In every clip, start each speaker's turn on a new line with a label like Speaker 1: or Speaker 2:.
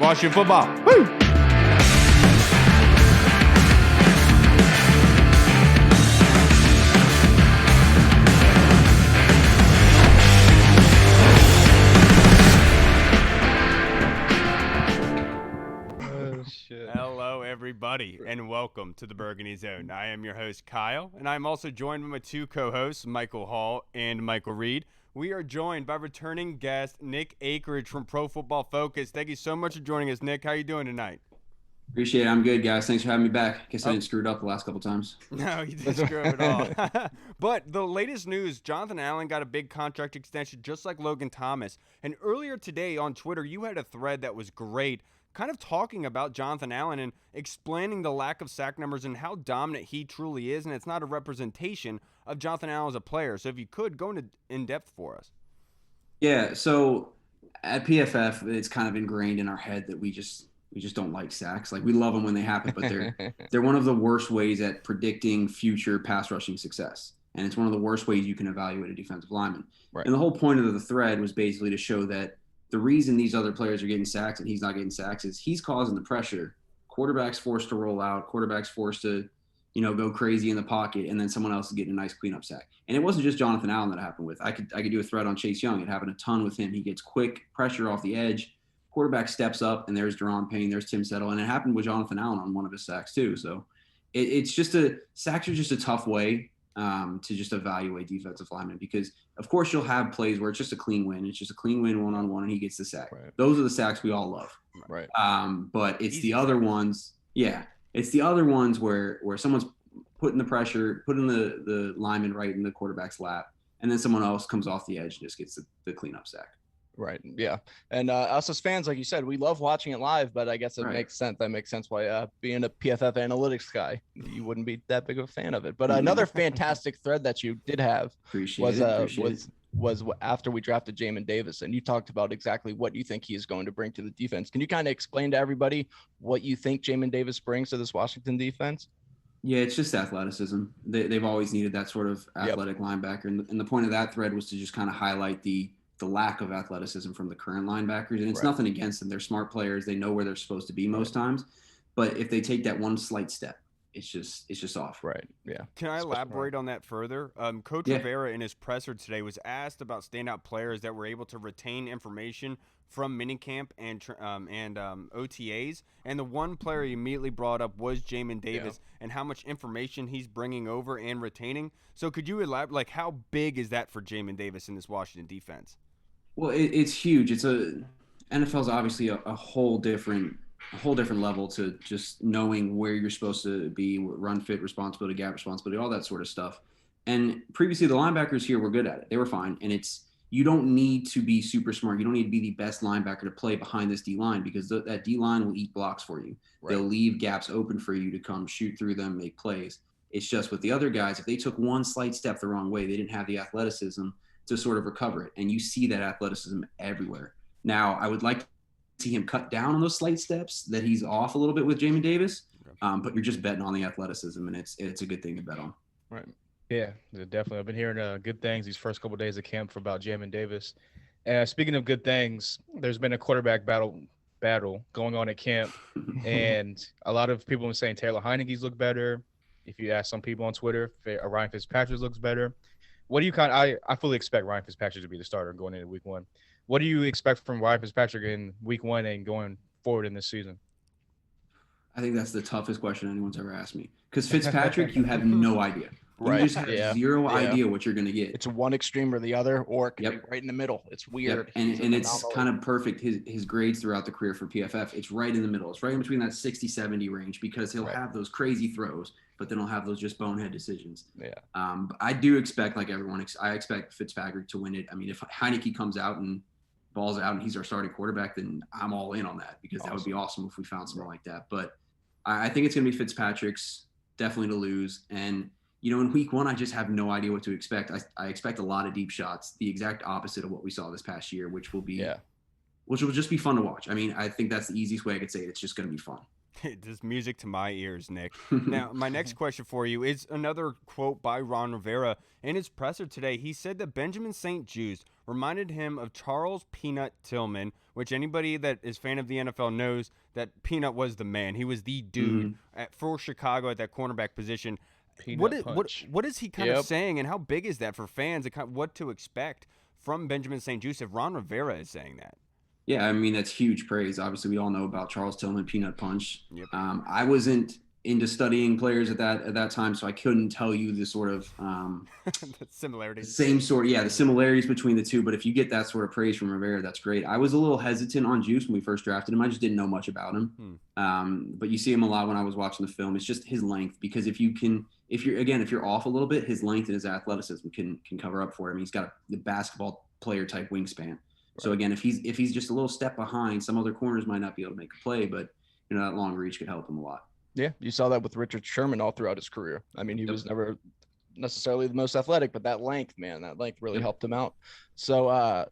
Speaker 1: Washington football. Woo! Hello, everybody, and welcome to the Burgundy Zone. I am your host, Kyle, and I'm also joined by my two co-hosts, Michael Hall and Michael Reed. We are joined by returning guest Nick Akridge from Pro Football Focus. Thank you so much for joining us, Nick. How are you doing tonight?
Speaker 2: Appreciate it. I'm good, guys. Thanks for having me back. Guess I didn't screw it up the last couple times.
Speaker 1: No, you didn't screw up at all. But the latest news, Jon Allens got a big contract extension just like Logan Thomas. And earlier today on Twitter, you had a thread that was great, kind of talking about Jon Allens and explaining the lack of sack numbers and how dominant he truly is. And it's not a representation of Jon Allens as a player. So if you could, go into in depth for us.
Speaker 2: Yeah, so at PFF, it's kind of ingrained in our head that we just don't like sacks. Like, we love them when they happen, but they're one of the worst ways at predicting future pass rushing success. And it's one of the worst ways you can evaluate a defensive lineman. Right. And the whole point of the thread was basically to show that the reason these other players are getting sacks and he's not getting sacks is he's causing the pressure. Quarterback's forced to roll out. Quarterback's forced to, go crazy in the pocket, and then someone else is getting a nice cleanup sack. And it wasn't just Jon Allens that it happened with. I could do a thread on Chase Young. It happened a ton with him. He gets quick pressure off the edge. Quarterback steps up, and there's Deron Payne, there's Tim Settle, and it happened with Jon Allens on one of his sacks too. So it's just sacks are just a tough way to just evaluate defensive linemen, because of course you'll have plays where it's just a clean win. It's just a clean win one-on-one, and he gets the sack. Right. Those are the sacks we all love.
Speaker 1: Right.
Speaker 2: But it's the other ones. Yeah. It's the other ones where someone's putting the pressure, putting the lineman right in the quarterback's lap, and then someone else comes off the edge and just gets the cleanup sack.
Speaker 3: Right. Yeah. And us as fans, like you said, we love watching it live, but I guess it makes sense. That makes sense why being a PFF analytics guy, you wouldn't be that big of a fan of it. But another fantastic thread that you did have was after we drafted Jamin Davis, and you talked about exactly what you think he is going to bring to the defense. Can you kind of explain to everybody what you think Jamin Davis brings to this Washington defense?
Speaker 2: Yeah, it's just athleticism. They've always needed that sort of athletic linebacker. And the point of that thread was to just kind of highlight the lack of athleticism from the current linebackers. And it's nothing against them. They're smart players. They know where they're supposed to be most times. But if they take that one slight step, it's just off.
Speaker 3: Right. Yeah.
Speaker 1: Can I elaborate on that further? Coach Rivera in his presser today was asked about standout players that were able to retain information from minicamp and OTAs, and the one player he immediately brought up was Jamin Davis and how much information he's bringing over and retaining. So could you elaborate, like, how big is that for Jamin Davis in this Washington defense?
Speaker 2: Well, it's huge. NFL's obviously a whole different level to just knowing where you're supposed to be, run fit responsibility, gap responsibility, all that sort of stuff. And previously the linebackers here were good at it. They were fine. And you don't need to be super smart. You don't need to be the best linebacker to play behind this D-line, because that D-line will eat blocks for you. Right. They'll leave gaps open for you to come shoot through them, make plays. It's just with the other guys, if they took one slight step the wrong way, they didn't have the athleticism to sort of recover it. And you see that athleticism everywhere. Now, I would like to see him cut down on those slight steps that he's off a little bit with Jamin Davis, but you're just betting on the athleticism, and it's a good thing to bet on.
Speaker 4: Right. Yeah, definitely. I've been hearing good things these first couple of days of camp about Jamin Davis. And speaking of good things, there's been a quarterback battle going on at camp, and a lot of people are saying Taylor Heineke's look better. If you ask some people on Twitter, Ryan Fitzpatrick looks better. What do you I fully expect Ryan Fitzpatrick to be the starter going into week one. What do you expect from Ryan Fitzpatrick in week one and going forward in this season?
Speaker 2: I think that's the toughest question anyone's ever asked me, because Fitzpatrick, you have no idea. You just have zero idea what you're going to get.
Speaker 3: It's one extreme or the other, or it could be right in the middle. It's weird.
Speaker 2: Yep. And it's kind of perfect. His grades throughout the career for PFF, it's right in the middle. It's right in between that 60-70 range, because he'll have those crazy throws, but then he'll have those just bonehead decisions.
Speaker 3: Yeah.
Speaker 2: I do expect, like everyone, I expect Fitzpatrick to win it. I mean, if Heineke comes out and balls out and he's our starting quarterback, then I'm all in on that, because that would be awesome if we found someone like that. But I think it's going to be Fitzpatrick's definitely to lose. And in week one, I just have no idea what to expect. I expect a lot of deep shots, the exact opposite of what we saw this past year, which will just be fun to watch. I mean, I think that's the easiest way I could say it. It's just going to be fun.
Speaker 1: Just music to my ears, Nick. Now, my next question for you is another quote by Ron Rivera. In his presser today, he said that Benjamin St-Juste reminded him of Charles Peanut Tillman, which anybody that is fan of the NFL knows that Peanut was the man. He was the dude for Chicago at that cornerback position. What is he kind of saying, and how big is that for fans, and kind of what to expect from Benjamin St-Juste if Ron Rivera is saying that?
Speaker 2: Yeah, I mean, that's huge praise. Obviously, we all know about Charles Tillman, Peanut Punch.
Speaker 1: Yep.
Speaker 2: I wasn't into studying players at that time, so I couldn't tell you the sort of
Speaker 1: the similarities.
Speaker 2: The similarities between the two. But if you get that sort of praise from Rivera, that's great. I was a little hesitant on Juice when we first drafted him. I just didn't know much about him. But you see him a lot when I was watching the film. It's just his length, because if you're off a little bit, his length and his athleticism can cover up for him. He's got the basketball player type wingspan. So again, if he's just a little step behind, some other corners might not be able to make a play, but that long reach could help him a lot.
Speaker 3: Yeah, you saw that with Richard Sherman all throughout his career. I mean, he was never necessarily the most athletic, but that length really helped him out. So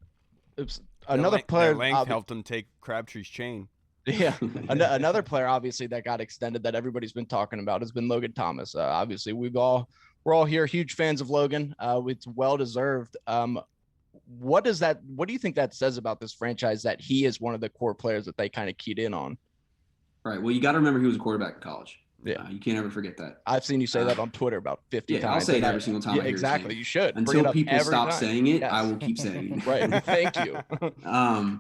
Speaker 3: another player.
Speaker 1: That length helped him take Crabtree's chain.
Speaker 3: Yeah, another player obviously that got extended that everybody's been talking about has been Logan Thomas. Obviously, we're all here huge fans of Logan. It's well deserved. What do you think that says about this franchise, that he is one of the core players that they kind of keyed in on?
Speaker 2: Right. Well, you got to remember he was a quarterback in college.
Speaker 3: Yeah.
Speaker 2: You can't ever forget that.
Speaker 3: I've seen you say that on Twitter about 50 times.
Speaker 2: I'll say it every single time.
Speaker 3: Yeah, exactly. You should.
Speaker 2: Until people stop saying it, yes. I will keep saying it.
Speaker 3: Right. Thank you.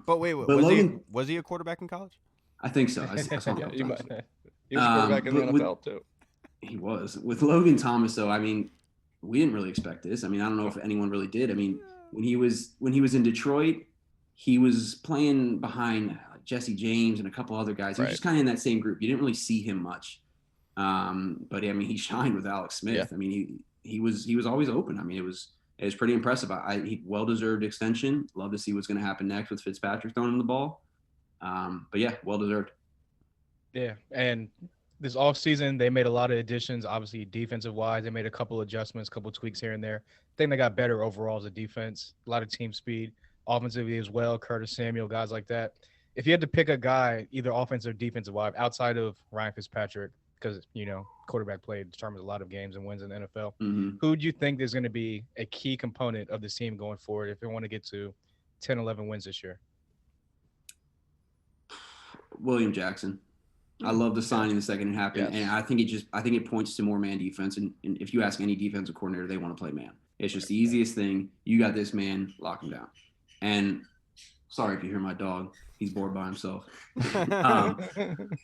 Speaker 1: But wait, was he a quarterback in college?
Speaker 2: I think so. I saw him.
Speaker 3: He was a quarterback in the NFL too.
Speaker 2: He was. With Logan Thomas, though, I mean, we didn't really expect this. I mean, I don't know if anyone really did. I mean, when he was in Detroit, he was playing behind Jesse James and a couple other guys. He was just kind of in that same group. You didn't really see him much. But I mean, he shined with Alex Smith. Yeah. I mean, he was always open. I mean, it was pretty impressive. He well-deserved extension. Love to see what's going to happen next with Fitzpatrick throwing him the ball. But yeah, well-deserved.
Speaker 4: Yeah, and this offseason, they made a lot of additions. Obviously, defensive-wise, they made a couple adjustments, a couple tweaks here and there. I think they got better overall as a defense. A lot of team speed, offensively as well. Curtis Samuel, guys like that. If you had to pick a guy, either offensive or defensive-wise, outside of Ryan Fitzpatrick, because, quarterback play determines a lot of games and wins in the NFL, who do you think is going to be a key component of the team going forward if they want to get to 10, 11 wins this year?
Speaker 2: William Jackson. I love the signing the second it happened, and I think it points to more man defense. And if you ask any defensive coordinator, they want to play man. It's just the easiest thing. You got this man, lock him down. And sorry if you hear my dog, he's bored by himself.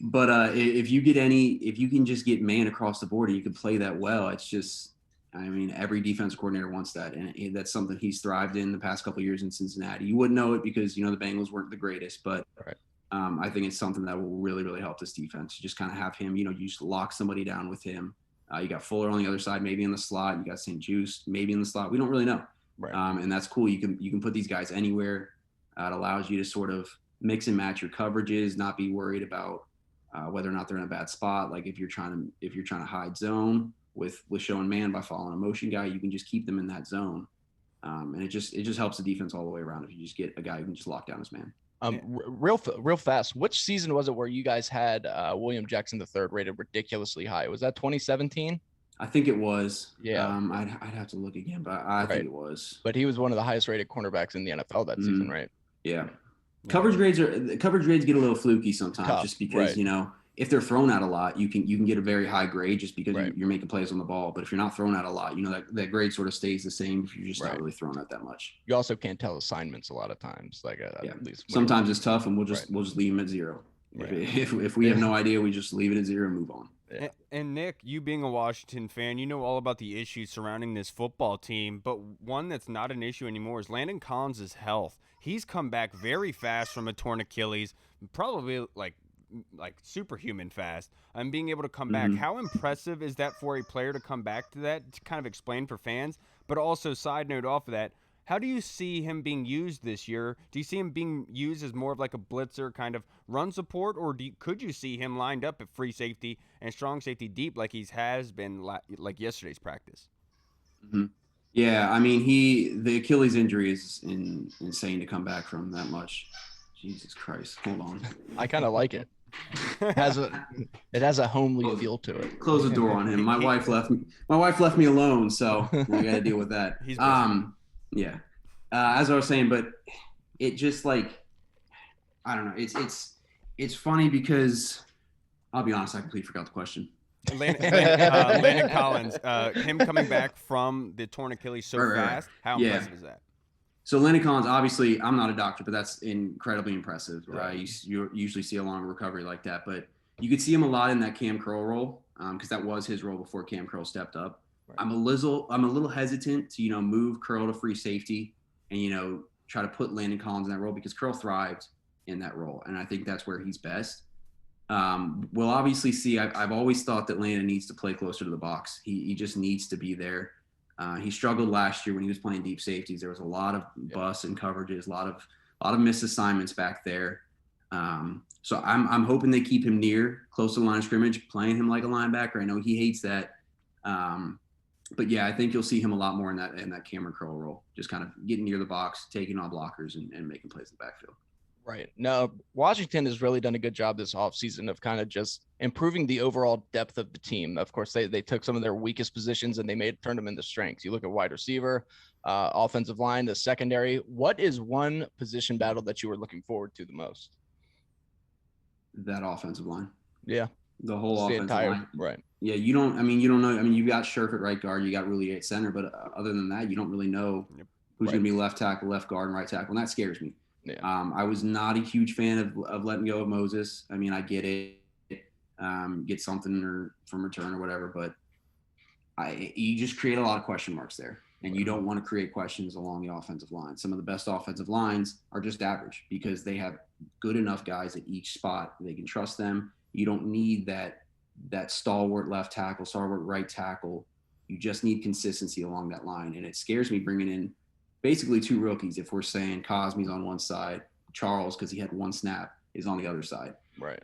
Speaker 2: But if you can just get man across the board and you can play that well, it's just, I mean, every defensive coordinator wants that, and that's something he's thrived in the past couple of years in Cincinnati. You wouldn't know it because the Bengals weren't the greatest, but.
Speaker 3: Right.
Speaker 2: I think it's something that will really, really help this defense. You just kind of have him, you just lock somebody down with him. You got Fuller on the other side, maybe in the slot. You got St-Juste, maybe in the slot. We don't really know.
Speaker 3: Right.
Speaker 2: And that's cool. You can put these guys anywhere. It allows you to sort of mix and match your coverages, not be worried about whether or not they're in a bad spot. Like if you're trying to hide zone with showing man by following a motion guy, you can just keep them in that zone. And it just helps the defense all the way around if you just get a guy who can just lock down his man.
Speaker 3: Real fast, which season was it where you guys had William Jackson III rated ridiculously high? Was that 2017?
Speaker 2: I think it was.
Speaker 3: Yeah.
Speaker 2: I'd have to look again, but I think it was.
Speaker 3: But he was one of the highest rated cornerbacks in the NFL that season, right?
Speaker 2: Yeah. Coverage grades get a little fluky sometimes, just because if they're thrown out a lot, you can get a very high grade just because you're making plays on the ball. But if you're not thrown out a lot, that grade sort of stays the same if you're just not really thrown out that much.
Speaker 3: You also can't tell assignments a lot of times. At least
Speaker 2: sometimes it's tough, and we'll just leave them at zero. Right. If we have no idea, we just leave it at zero and move on.
Speaker 3: Yeah.
Speaker 1: And Nick, you being a Washington fan, you know all about the issues surrounding this football team, but one that's not an issue anymore is Landon Collins' health. He's come back very fast from a torn Achilles, probably like superhuman fast, and being able to come back. How impressive is that for a player to come back to that, to kind of explain for fans? But also, side note off of that, how do you see him being used this year? Do you see him being used as more of like a blitzer kind of run support, or could you see him lined up at free safety and strong safety deep like he has been like yesterday's practice?
Speaker 2: Yeah, I mean, the Achilles injury is insane to come back from that much. Jesus Christ. Hold on.
Speaker 3: I kind of like it. It has a homely feel to it.
Speaker 2: Close the door on him. My wife left me alone, so I got to deal with that.
Speaker 1: He's busy.
Speaker 2: Yeah. As I was saying, but it just like, I don't know. It's funny because I'll be honest, I completely forgot the question.
Speaker 1: Landon Collins, him coming back from the torn Achilles so fast. How impressive is that?
Speaker 2: So Landon Collins, obviously, I'm not a doctor, but that's incredibly impressive.
Speaker 1: Right.
Speaker 2: You usually see a longer recovery like that, but you could see him a lot in that Cam Curl role because that was his role before Cam Curl stepped up. Right. I'm a little hesitant to move Curl to free safety and try to put Landon Collins in that role because Curl thrived in that role, and I think that's where he's best. We'll obviously see. I've always thought that Landon needs to play closer to the box. He just needs to be there. He struggled last year when he was playing deep safeties. There was a lot of busts and coverages, a lot of missed assignments back there. So I'm hoping they keep him close to the line of scrimmage, playing him like a linebacker. I know he hates that. But yeah, I think you'll see him a lot more in that Cameron Curl role, just kind of getting near the box, taking on blockers and making plays in the backfield.
Speaker 3: Right. No, Washington has really done a good job this offseason of kind of just improving the overall depth of the team. Of course, they took some of their weakest positions and they turned them into strengths. You look at wide receiver, offensive line, the secondary. What is one position battle that you were looking forward to the most?
Speaker 2: That offensive line.
Speaker 3: Yeah.
Speaker 2: The whole offensive line.
Speaker 3: Right.
Speaker 2: Yeah, you don't know. I mean, you've got Scherf at right guard, you got Roulier at center, but other than that, you don't really know who's going to be left tackle, left guard, and right tackle, and that scares me.
Speaker 3: Yeah.
Speaker 2: I was not a huge fan of letting go of Moses. I mean, I get it, get something from return or whatever, but you just create a lot of question marks there, and you don't want to create questions along the offensive line. Some of the best offensive lines are just average because they have good enough guys at each spot. They can trust them. You don't need that stalwart left tackle, stalwart right tackle. You just need consistency along that line, and it scares me bringing in basically two rookies. If we're saying Cosme's on one side, Charles, because he had one snap, is on the other side.
Speaker 3: Right.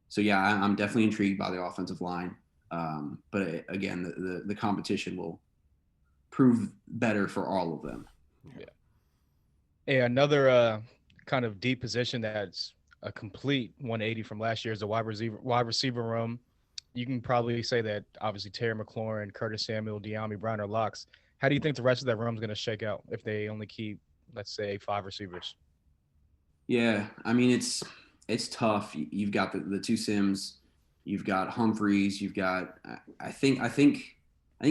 Speaker 2: So yeah, I'm definitely intrigued by the offensive line. But again, the competition will prove better for all of them.
Speaker 3: Yeah.
Speaker 4: Hey, another kind of deep position that's a complete 180 from last year is the wide receiver room. You can probably say that obviously Terry McLaurin, Curtis Samuel, De'Ami Brown are locks. How do you think the rest of that room is going to shake out if they only keep, let's say, 5 receivers?
Speaker 2: Yeah, I mean it's tough. You've got the two Sims, you've got Humphreys, you've got I think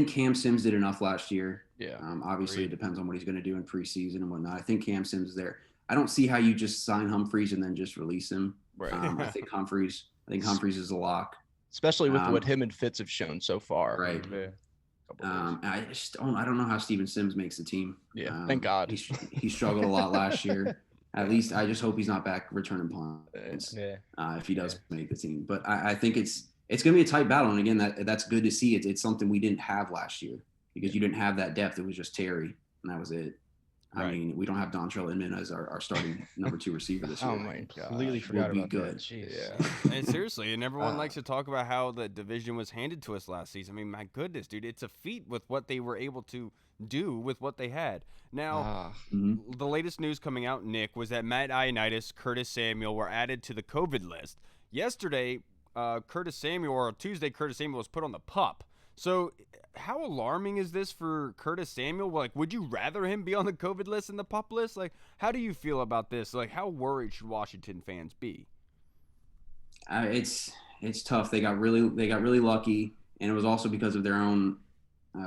Speaker 2: Cam Sims did enough last year.
Speaker 3: Yeah.
Speaker 2: Obviously, it depends on what he's going to do in preseason and whatnot. I think Cam Sims is there. I don't see how you just sign Humphreys and then just release him.
Speaker 3: Right.
Speaker 2: I think Humphreys is a lock.
Speaker 3: Especially with what him and Fitz have shown so far.
Speaker 2: Right.
Speaker 3: Yeah.
Speaker 2: I don't know how Steven Sims makes the team.
Speaker 3: Yeah, thank God.
Speaker 2: He struggled a lot last year. At least I just hope he's not back returning punts if he does make the team. But I think it's going to be a tight battle. And again, that's good to see. It's something we didn't have last year because you didn't have that depth. It was just Terry, and that was it. I mean, we don't have Dontrell Inman as our starting number 2 receiver this year.
Speaker 3: Oh my God!
Speaker 4: Completely forgot about
Speaker 2: good.
Speaker 4: that. Jeez.
Speaker 3: Yeah.
Speaker 1: And seriously, and everyone likes to talk about how the division was handed to us last season. I mean, my goodness, dude, it's a feat with what they were able to do with what they had. Now, the latest news coming out, Nick, was that Matt Ioannidis, Curtis Samuel were added to the COVID list. Yesterday, Curtis Samuel was put on the PUP. So how alarming is this for Curtis Samuel? Like, would you rather him be on the COVID list than the PUP list? Like, how do you feel about this? Like, how worried should Washington fans be?
Speaker 2: It's tough. They got really lucky, and it was also because of their own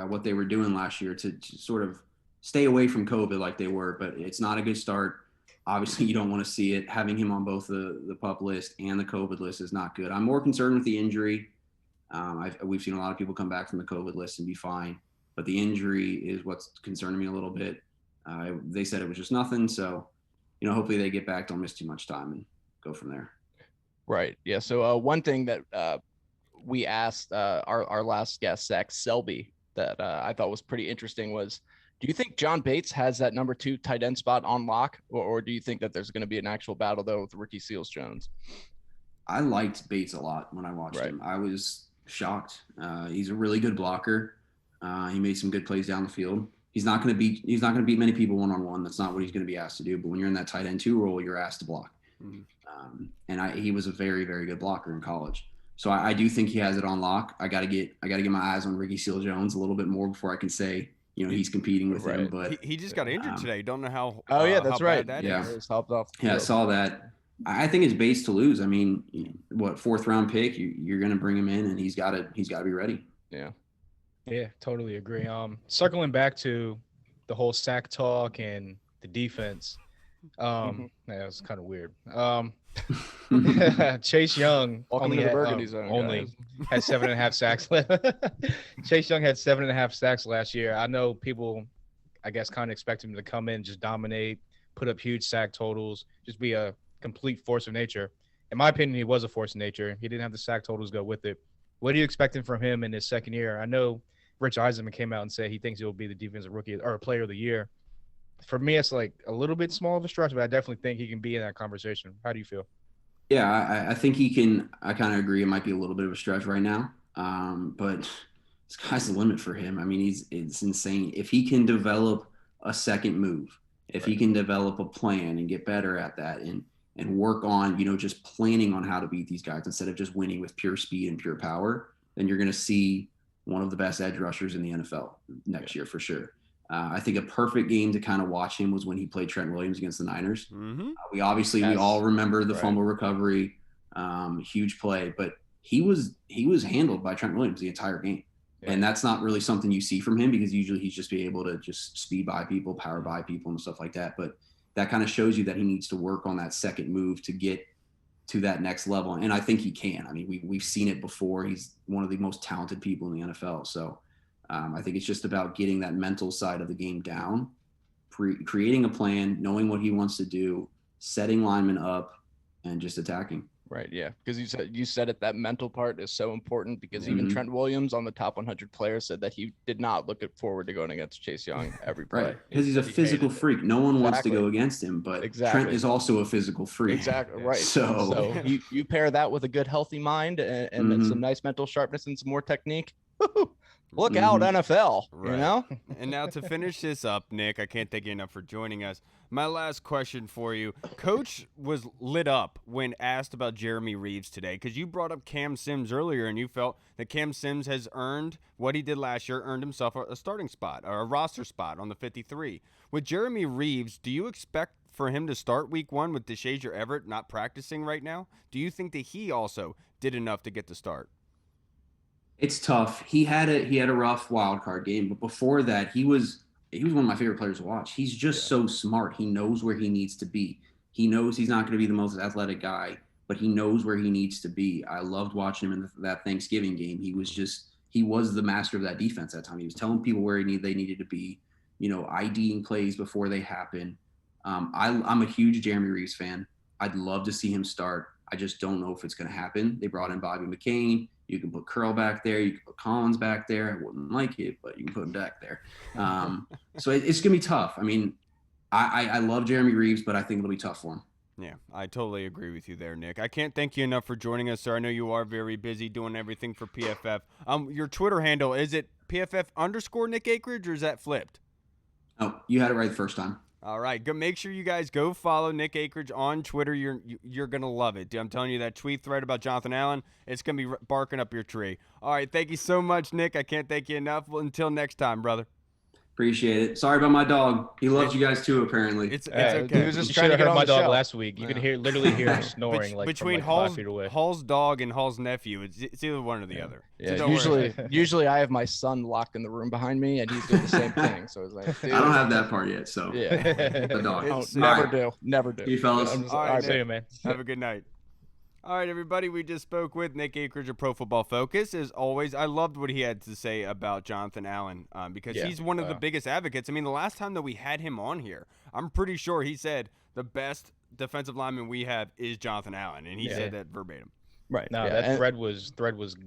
Speaker 2: what they were doing last year to sort of stay away from COVID like they were. But it's not a good start. Obviously, you don't want to see it. Having him on both the PUP list and the COVID list is not good. I'm more concerned with the injury. We've seen a lot of people come back from the COVID list and be fine, but the injury is what's concerning me a little bit. They said it was just nothing, so hopefully they get back, don't miss too much time, and go from there.
Speaker 3: Right. Yeah. So one thing that we asked our last guest, Zach Selby, that I thought was pretty interesting was, do you think John Bates has that number 2 tight end spot on lock, or do you think that there's going to be an actual battle though with Ricky Seals-Jones? I
Speaker 2: liked Bates a lot when I watched him. I was shocked. He's a really good blocker. He made some good plays down the field. He's not going to beat many people one-on-one. That's not what he's going to be asked to do. But when you're in that tight end 2 role, you're asked to block. And he was a very, very good blocker in college. So I do think he has it on lock. I gotta get my eyes on Ricky Seals-Jones a little bit more before I can say, he's competing with him. But
Speaker 1: he just got injured today. Don't know how.
Speaker 3: Oh yeah, that's
Speaker 1: how
Speaker 3: right.
Speaker 1: Bad that
Speaker 2: yeah,
Speaker 1: is.
Speaker 2: I saw that. I think it's base to lose. I mean, fourth round pick? You're going to bring him in, and he's got to be ready.
Speaker 4: Yeah, totally agree. Circling back to the whole sack talk and the defense. Yeah, it was kind of weird. Chase Young
Speaker 3: only had
Speaker 4: 7.5 sacks. Chase Young had 7.5 sacks last year. I know people, I guess, kind of expect him to come in, just dominate, put up huge sack totals, just be a complete force of nature. In my opinion, he was a force of nature. He didn't have the sack totals go with it. What are you expecting from him in his second year? I know Rich Eisenman came out and said he thinks he'll be the defensive rookie or player of the year. For me, it's like a little bit small of a stretch, but I definitely think he can be in that conversation. How do you feel?
Speaker 2: Yeah, I think he can. I kind of agree. It might be a little bit of a stretch right now, but sky's the limit for him. I mean, it's insane. If he can develop a second move, if he can develop a plan and get better at that and work on, just planning on how to beat these guys instead of just winning with pure speed and pure power, then you're going to see one of the best edge rushers in the NFL next year for sure. I think a perfect game to kind of watch him was when he played Trent Williams against the Niners. We all remember the fumble recovery, huge play, but he was handled by Trent Williams the entire game. And that's not really something you see from him because usually he's just be able to just speed by people, power by people and stuff like that. But that kind of shows you that he needs to work on that second move to get to that next level. And I think he can. I mean, we've seen it before. He's one of the most talented people in the NFL. So I think it's just about getting that mental side of the game down, creating a plan, knowing what he wants to do, setting linemen up, and just attacking.
Speaker 3: Right, yeah, because you said it. That mental part is so important because even Trent Williams on the top 100 players said that he did not look forward to going against Chase Young every play.
Speaker 2: Right, because he's a physical freak. No one wants to go against him, but Trent is also a physical freak.
Speaker 3: Exactly, right.
Speaker 2: So
Speaker 3: you pair that with a good, healthy mind and some nice mental sharpness and some more technique. Look out, NFL,
Speaker 1: right. And now to finish this up, Nick, I can't thank you enough for joining us. My last question for you. Coach was lit up when asked about Jeremy Reeves today because you brought up Cam Sims earlier and you felt that Cam Sims has earned what he did last year, earned himself a starting spot or a roster spot on the 53. With Jeremy Reeves, do you expect for him to start week 1 with DeShazier Everett not practicing right now? Do you think that he also did enough to get the start?
Speaker 2: It's tough. He had a rough wild card game, but before that, he was one of my favorite players to watch. He's just so smart. He knows where he needs to be. He knows he's not going to be the most athletic guy, but he knows where he needs to be. I loved watching him in that Thanksgiving game. He was the master of that defense that time. He was telling people where they needed to be, IDing plays before they happen. I'm a huge Jeremy Reeves fan. I'd love to see him start. I just don't know if it's going to happen. They brought in Bobby McCain. You can put Curl back there. You can put Collins back there. I wouldn't like it, but you can put him back there. So it's going to be tough. I mean, I love Jeremy Reeves, but I think it'll be tough for him.
Speaker 1: Yeah, I totally agree with you there, Nick. I can't thank you enough for joining us, sir. I know you are very busy doing everything for PFF. Your Twitter handle, is it PFF_Nick Akridge, or is that flipped?
Speaker 2: Oh, you had it right the first time.
Speaker 1: All right, make sure you guys go follow Nick Akridge on Twitter. You're gonna love it. I'm telling you, that tweet thread about Jonathan Allen, it's gonna be barking up your tree. All right, thank you so much, Nick. I can't thank you enough. Well, until next time, brother.
Speaker 2: Appreciate it. Sorry about my dog. He loves you guys too, apparently.
Speaker 1: It's okay.
Speaker 3: He was just trying to get on
Speaker 4: my
Speaker 3: the
Speaker 4: dog
Speaker 3: show.
Speaker 4: last week. You can literally hear him snoring
Speaker 1: between
Speaker 4: from 5 feet away.
Speaker 1: Hall's dog and Hall's nephew. It's either one or the other.
Speaker 3: Yeah,
Speaker 1: So
Speaker 3: usually I have my son locked in the room behind me, and he's doing the same thing. So it's like, dude,
Speaker 2: I don't have that part yet, so
Speaker 3: yeah,
Speaker 2: the dog.
Speaker 3: Never do.
Speaker 2: You fellas.
Speaker 1: All right,
Speaker 4: see you, man.
Speaker 1: Have a good night. All right, everybody, we just spoke with Nick Akridge of Pro Football Focus. As always, I loved what he had to say about Jonathan Allen because he's one of the biggest advocates. I mean, the last time that we had him on here, I'm pretty sure he said the best defensive lineman we have is Jonathan Allen, and he said that verbatim.
Speaker 3: Right.
Speaker 4: No, that thread was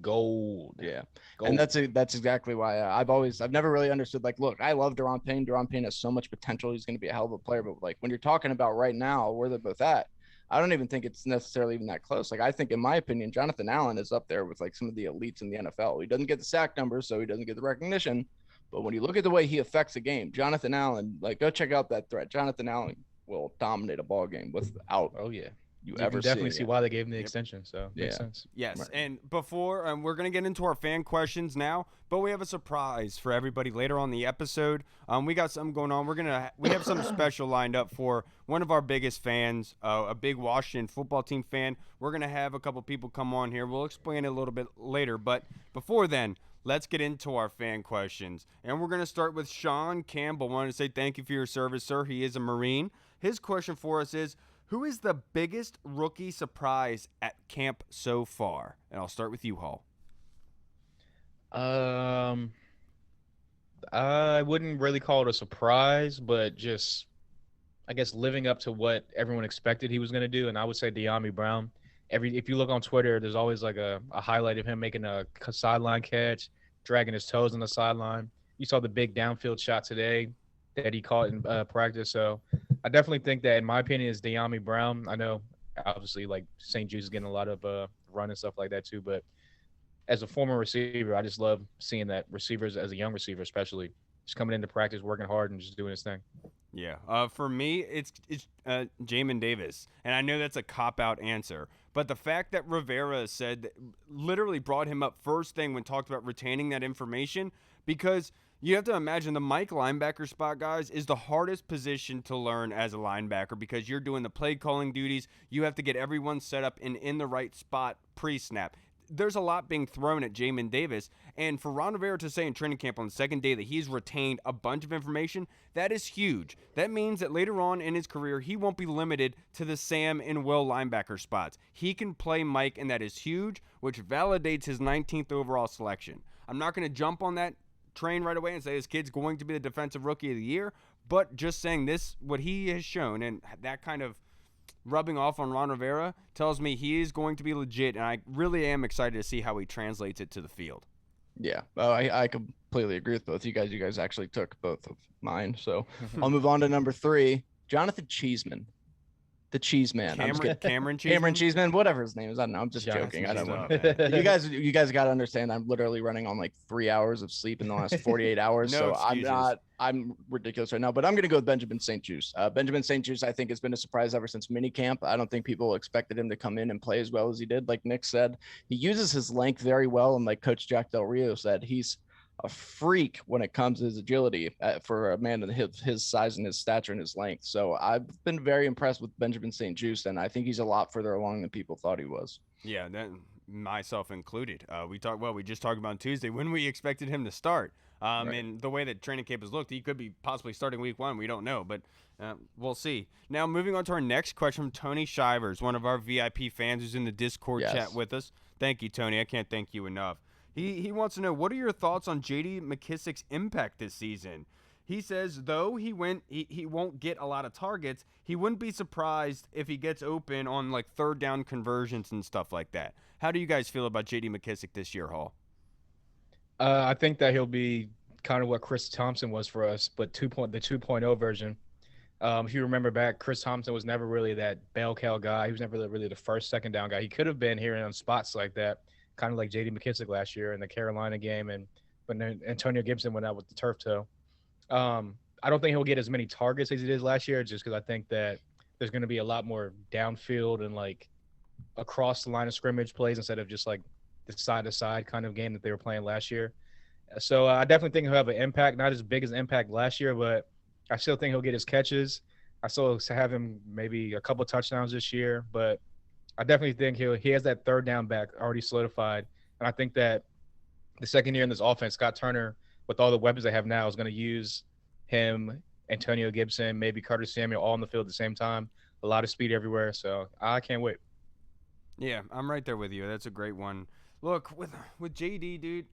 Speaker 4: gold.
Speaker 3: Yeah.
Speaker 4: Gold.
Speaker 3: And that's exactly why I've never really understood, like, look, I love Daron Payne. Daron Payne has so much potential. He's going to be a hell of a player. But, like, when you're talking about right now where they're both at, I don't even think it's necessarily even that close. Like, I think, in my opinion, Jonathan Allen is up there with, like, some of the elites in the NFL. He doesn't get the sack numbers, so he doesn't get the recognition. But when you look at the way he affects a game, Jonathan Allen, like, go check out that thread. Jonathan Allen will dominate a ball game without you
Speaker 4: You
Speaker 3: ever
Speaker 4: can definitely
Speaker 3: see.
Speaker 4: see why they gave him the extension. So makes
Speaker 3: Yeah.
Speaker 4: sense.
Speaker 1: Yes,
Speaker 3: Right.
Speaker 1: and before we're gonna get into our fan questions now, but we have a surprise for everybody later on the episode. We got something going on. We have something special lined up for one of our biggest fans, a big Washington football team fan. We're gonna have a couple people come on here. We'll explain it a little bit later, but before then, let's get into our fan questions, and we're gonna start with Sean Campbell. Wanted to say thank you for your service, sir. He is a Marine. His question for us is, who is the biggest rookie surprise at camp so far? And I'll start with you, Hall.
Speaker 4: I wouldn't really call it a surprise, but just, I guess, living up to what everyone expected he was going to do. And I would say De'Ami Brown. If you look on Twitter, there's always like a highlight of him making a sideline catch, dragging his toes on the sideline. You saw the big downfield shot today that he caught in practice. So I definitely think that, in my opinion, is De'Ami Brown. I know, obviously, like St. Jude's is getting a lot of run and stuff like that too. But as a former receiver, I just love seeing that receivers, as a young receiver especially, just coming into practice, working hard, and just doing his thing.
Speaker 1: Yeah. For me, it's Jamin Davis, and I know that's a cop-out answer, but the fact that Rivera said, literally brought him up first thing when talked about retaining that information, because you have to imagine the Mike linebacker spot, guys, is the hardest position to learn as a linebacker, because you're doing the play calling duties. You have to get everyone set up and in the right spot pre-snap. There's a lot being thrown at Jamin Davis, and for Ron Rivera to say in training camp on the second day that he's retained a bunch of information, that is huge. That means that later on in his career, he won't be limited to the Sam and Will linebacker spots. He can play Mike, and that is huge, which validates his 19th overall selection. I'm not going to jump on that train right away and say this kid's going to be the defensive rookie of the year, but just saying this, what he has shown, and that kind of rubbing off on Ron Rivera tells me he is going to be legit, and I really am excited to see how he translates it to the field.
Speaker 3: Yeah, I completely agree with both you guys. You guys actually took both of mine, so I'll move on to number 3, Jonathan Cheeseman. The Cheese Man.
Speaker 1: Cameron
Speaker 3: Cheeseman, whatever his name is. I don't know. I'm just joking. I don't know. You guys got to understand. I'm literally running on like 3 hours of sleep in the last 48 hours.
Speaker 1: No
Speaker 3: so
Speaker 1: excuses.
Speaker 3: I'm ridiculous right now, but I'm going to go with Benjamin St. Juice. Benjamin St. Juice, I think, has been a surprise ever since minicamp. I don't think people expected him to come in and play as well as he did. Like Nick said, he uses his length very well. And like Coach Jack Del Rio said, he's a freak when it comes to his agility for a man of his size and his stature and his length. So I've been very impressed with Benjamin St. Juice, and I think he's a lot further along than people thought he was.
Speaker 1: Yeah, that, myself included. We just talked about on Tuesday when we expected him to start.
Speaker 3: Right.
Speaker 1: And the way that training camp has looked, he could be possibly starting week 1. We don't know, but we'll see. Now, moving on to our next question from Tony Shivers, one of our VIP fans who's in the Discord chat with us. Thank you, Tony. I can't thank you enough. He wants to know, what are your thoughts on J.D. McKissick's impact this season? He says, though he won't get a lot of targets, he wouldn't be surprised if he gets open on like third down conversions and stuff like that. How do you guys feel about J.D. McKissick this year, Hall?
Speaker 4: I think that he'll be kind of what Chris Thompson was for us, but the 2.0 version. If you remember back, Chris Thompson was never really that bell cow guy. He was never really the first, second down guy. He could have been here on spots like that, kind of like J.D. McKissick last year in the Carolina game, and when Antonio Gibson went out with the turf toe. I don't think he'll get as many targets as he did last year, just because I think that there's going to be a lot more downfield and like across the line of scrimmage plays instead of just like the side-to-side kind of game that they were playing last year. So I definitely think he'll have an impact, not as big as impact last year, but I still think he'll get his catches. I still have him maybe a couple touchdowns this year, but I definitely think he has that third down back already solidified. And I think that the second year in this offense, Scott Turner, with all the weapons they have now, is going to use him, Antonio Gibson, maybe Carter Samuel all on the field at the same time. A lot of speed everywhere. So I can't wait.
Speaker 1: Yeah, I'm right there with you. That's a great one. Look, with JD, dude,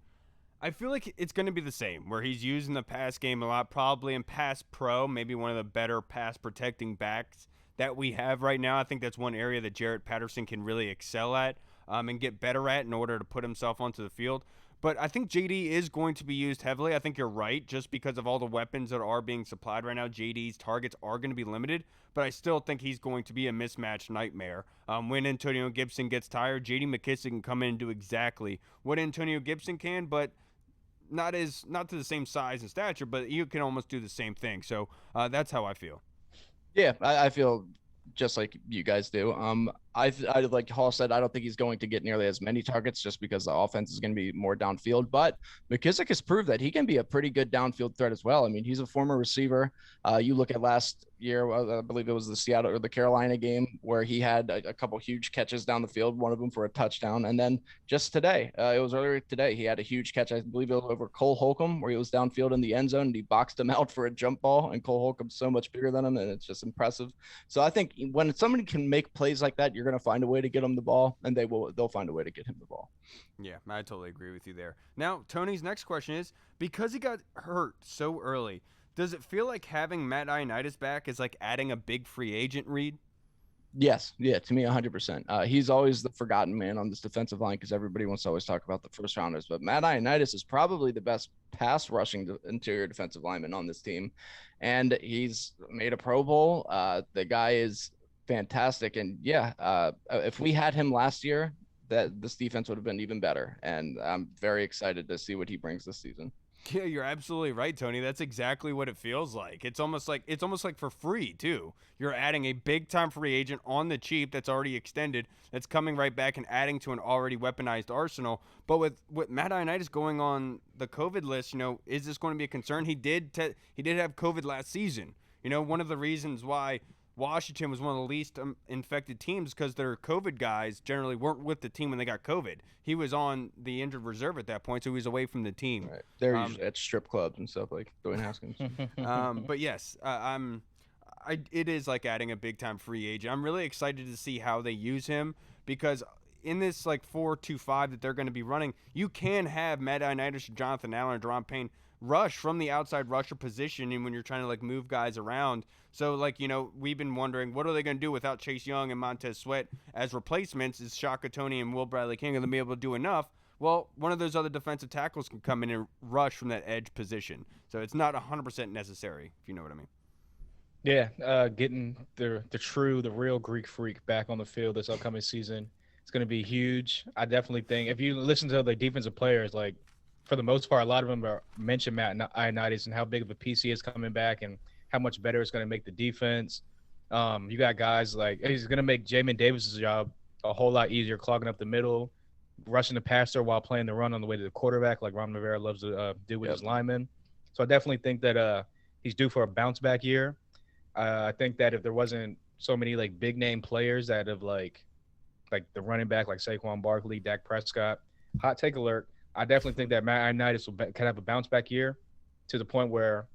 Speaker 1: I feel like it's going to be the same, where he's using the pass game a lot, probably in pass pro, maybe one of the better pass protecting backs that we have right now. I think that's one area that Jarrett Patterson can really excel at and get better at in order to put himself onto the field. But I think JD is going to be used heavily. I think you're right, just because of all the weapons that are being supplied right now. JD's targets are going to be limited, but I still think he's going to be a mismatch nightmare. When Antonio Gibson gets tired, JD McKissick can come in and do exactly what Antonio Gibson can, but not to the same size and stature, but you can almost do the same thing. So that's how I feel.
Speaker 3: Yeah, I feel just like you guys do. like Hall said, I don't think he's going to get nearly as many targets just because the offense is going to be more downfield. But McKissick has proved that he can be a pretty good downfield threat as well. I mean, he's a former receiver. You look at last year, I believe it was the Seattle or the Carolina game where he had a couple huge catches down the field, one of them for a touchdown. And then just today, it was earlier today, he had a huge catch. I believe it was over Cole Holcomb where he was downfield in the end zone and he boxed him out for a jump ball. And Cole Holcomb's so much bigger than him, and it's just impressive. So I think when somebody can make plays like that, you're going to find a way to get him the ball, and they'll find a way to get him the ball.
Speaker 1: Yeah, I totally agree with you there. Now, Tony's next question is, because he got hurt so early, does it feel like having Matt Ioannidis back is like adding a big free agent, Reed?
Speaker 3: Yes. Yeah, to me, 100%. He's always the forgotten man on this defensive line because everybody wants to always talk about the first rounders. But Matt Ioannidis is probably the best pass rushing interior defensive lineman on this team. And he's made a Pro Bowl. The guy is fantastic. And yeah, if we had him last year, that this defense would have been even better. And I'm very excited to see what he brings this season.
Speaker 1: Yeah, you're absolutely right, Tony. That's exactly what it feels like. It's almost like for free too. You're adding a big time free agent on the cheap that's already extended, that's coming right back and adding to an already weaponized arsenal. But with Matt Ioannidis going on the COVID list, is this going to be a concern? He did have COVID last season. One of the reasons why Washington was one of the least infected teams because their COVID guys generally weren't with the team when they got COVID. He was on the injured reserve at that point, so he was away from the team.
Speaker 3: Right. They're usually at strip clubs and stuff like Dwayne Haskins.
Speaker 1: But yes, it is like adding a big time free agent. I'm really excited to see how they use him because in this like 4-2-5 that they're going to be running, you can have Matt Ioannidis, Jonathan Allen, or Deron Payne rush from the outside rusher position, and when you're trying to like move guys around. So like we've been wondering, what are they going to do without Chase Young and Montez Sweat as replacements? Is Shaka Toney and Will Bradley King going to be able to do enough? Well, one of those other defensive tackles can come in and rush from that edge position, so it's not 100% necessary, if you know what I mean.
Speaker 4: Yeah, getting the real Greek freak back on the field this upcoming season, it's going to be huge. I definitely think if you listen to the defensive players, like for the most part, a lot of them mention Matt Ioannidis and how big of a piece he is coming back and how much better it's going to make the defense. You got guys like he's going to make Jamin Davis's job a whole lot easier, clogging up the middle, rushing the passer while playing the run on the way to the quarterback, like Ron Rivera loves to do with his linemen. So I definitely think that he's due for a bounce back year. I think that if there wasn't so many like big name players that have like the running back like Saquon Barkley, Dak Prescott, hot take alert, I definitely think that Matt Ioannidis can have a bounce back year to the point where,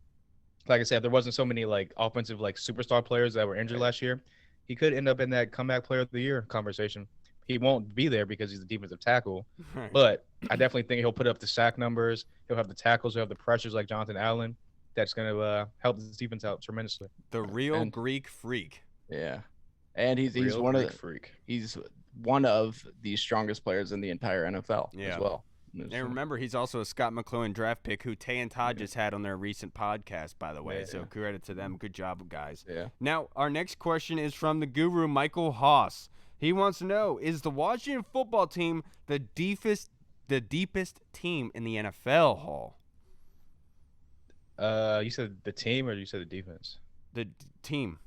Speaker 4: like I said, if there wasn't so many like offensive like superstar players that were injured last year, he could end up in that comeback player of the year conversation. He won't be there because he's the defensive tackle, but I definitely think he'll put up the sack numbers. He'll have the tackles. He'll have the pressures like Jonathan Allen. That's going to help this defense out tremendously.
Speaker 1: The real Greek freak.
Speaker 3: Yeah, and he's one of the strongest players in the entire NFL as well.
Speaker 1: And remember, he's also a Scott McCloughan draft pick who Tay and Todd just had on their recent podcast, by the way. So credit to them. Good job, guys.
Speaker 3: Yeah.
Speaker 1: Now, our next question is from the guru, Michael Haas. He wants to know, is the Washington football team the deepest team in the NFL, Hall?
Speaker 4: You said the team or you said the defense?
Speaker 1: The team.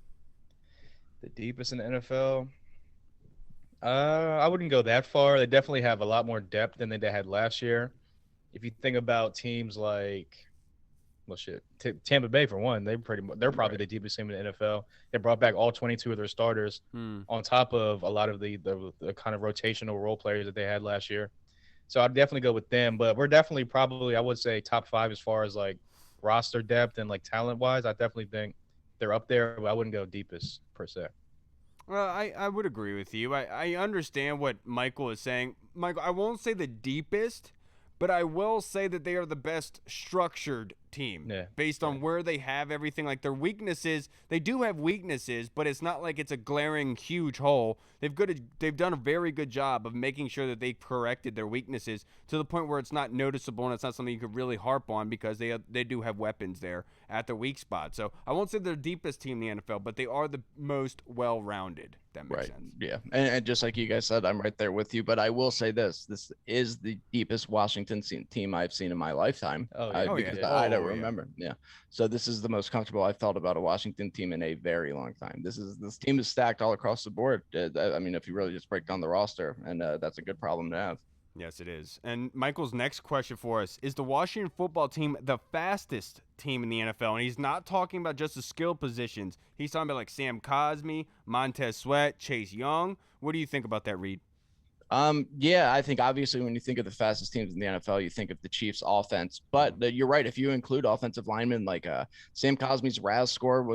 Speaker 4: The deepest in the NFL? I wouldn't go that far. They definitely have a lot more depth than they had last year. If you think about teams like, Tampa Bay for one, they're probably the deepest team in the NFL. They brought back all 22 of their starters on top of a lot of the kind of rotational role players that they had last year. So I'd definitely go with them. But we're definitely probably, I would say, top 5 as far as like roster depth and like talent wise. I definitely think they're up there, but I wouldn't go deepest per se.
Speaker 1: Well, I would agree with you. I understand what Michael is saying. Michael, I won't say the deepest, but I will say that they are the best structured team based on where they have everything. Like their weaknesses, they do have weaknesses, but it's not like it's a glaring huge hole. They've done a very good job of making sure that they've corrected their weaknesses to the point where it's not noticeable and it's not something you could really harp on because they do have weapons there at their weak spot. So I won't say they're the deepest team in the NFL, but they are the most well-rounded. That makes sense.
Speaker 3: Yeah. And just like you guys said, I'm right there with you, but I will say this is the deepest Washington team I've seen in my lifetime. Because I remember. Yeah. So this is the most comfortable I've felt about a Washington team in a very long time. This team is stacked all across the board. I mean, if you really just break down the roster, and that's a good problem to have.
Speaker 1: Yes, it is. And Michael's next question for us is the Washington football team the fastest team in the NFL? And he's not talking about just the skill positions. He's talking about like Sam Cosmi, Montez Sweat, Chase Young. What do you think about that, Reed?
Speaker 3: Yeah, I think obviously when you think of the fastest teams in the NFL, you think of the Chiefs offense, but you're right. If you include offensive linemen like Sam Cosmi's RAS score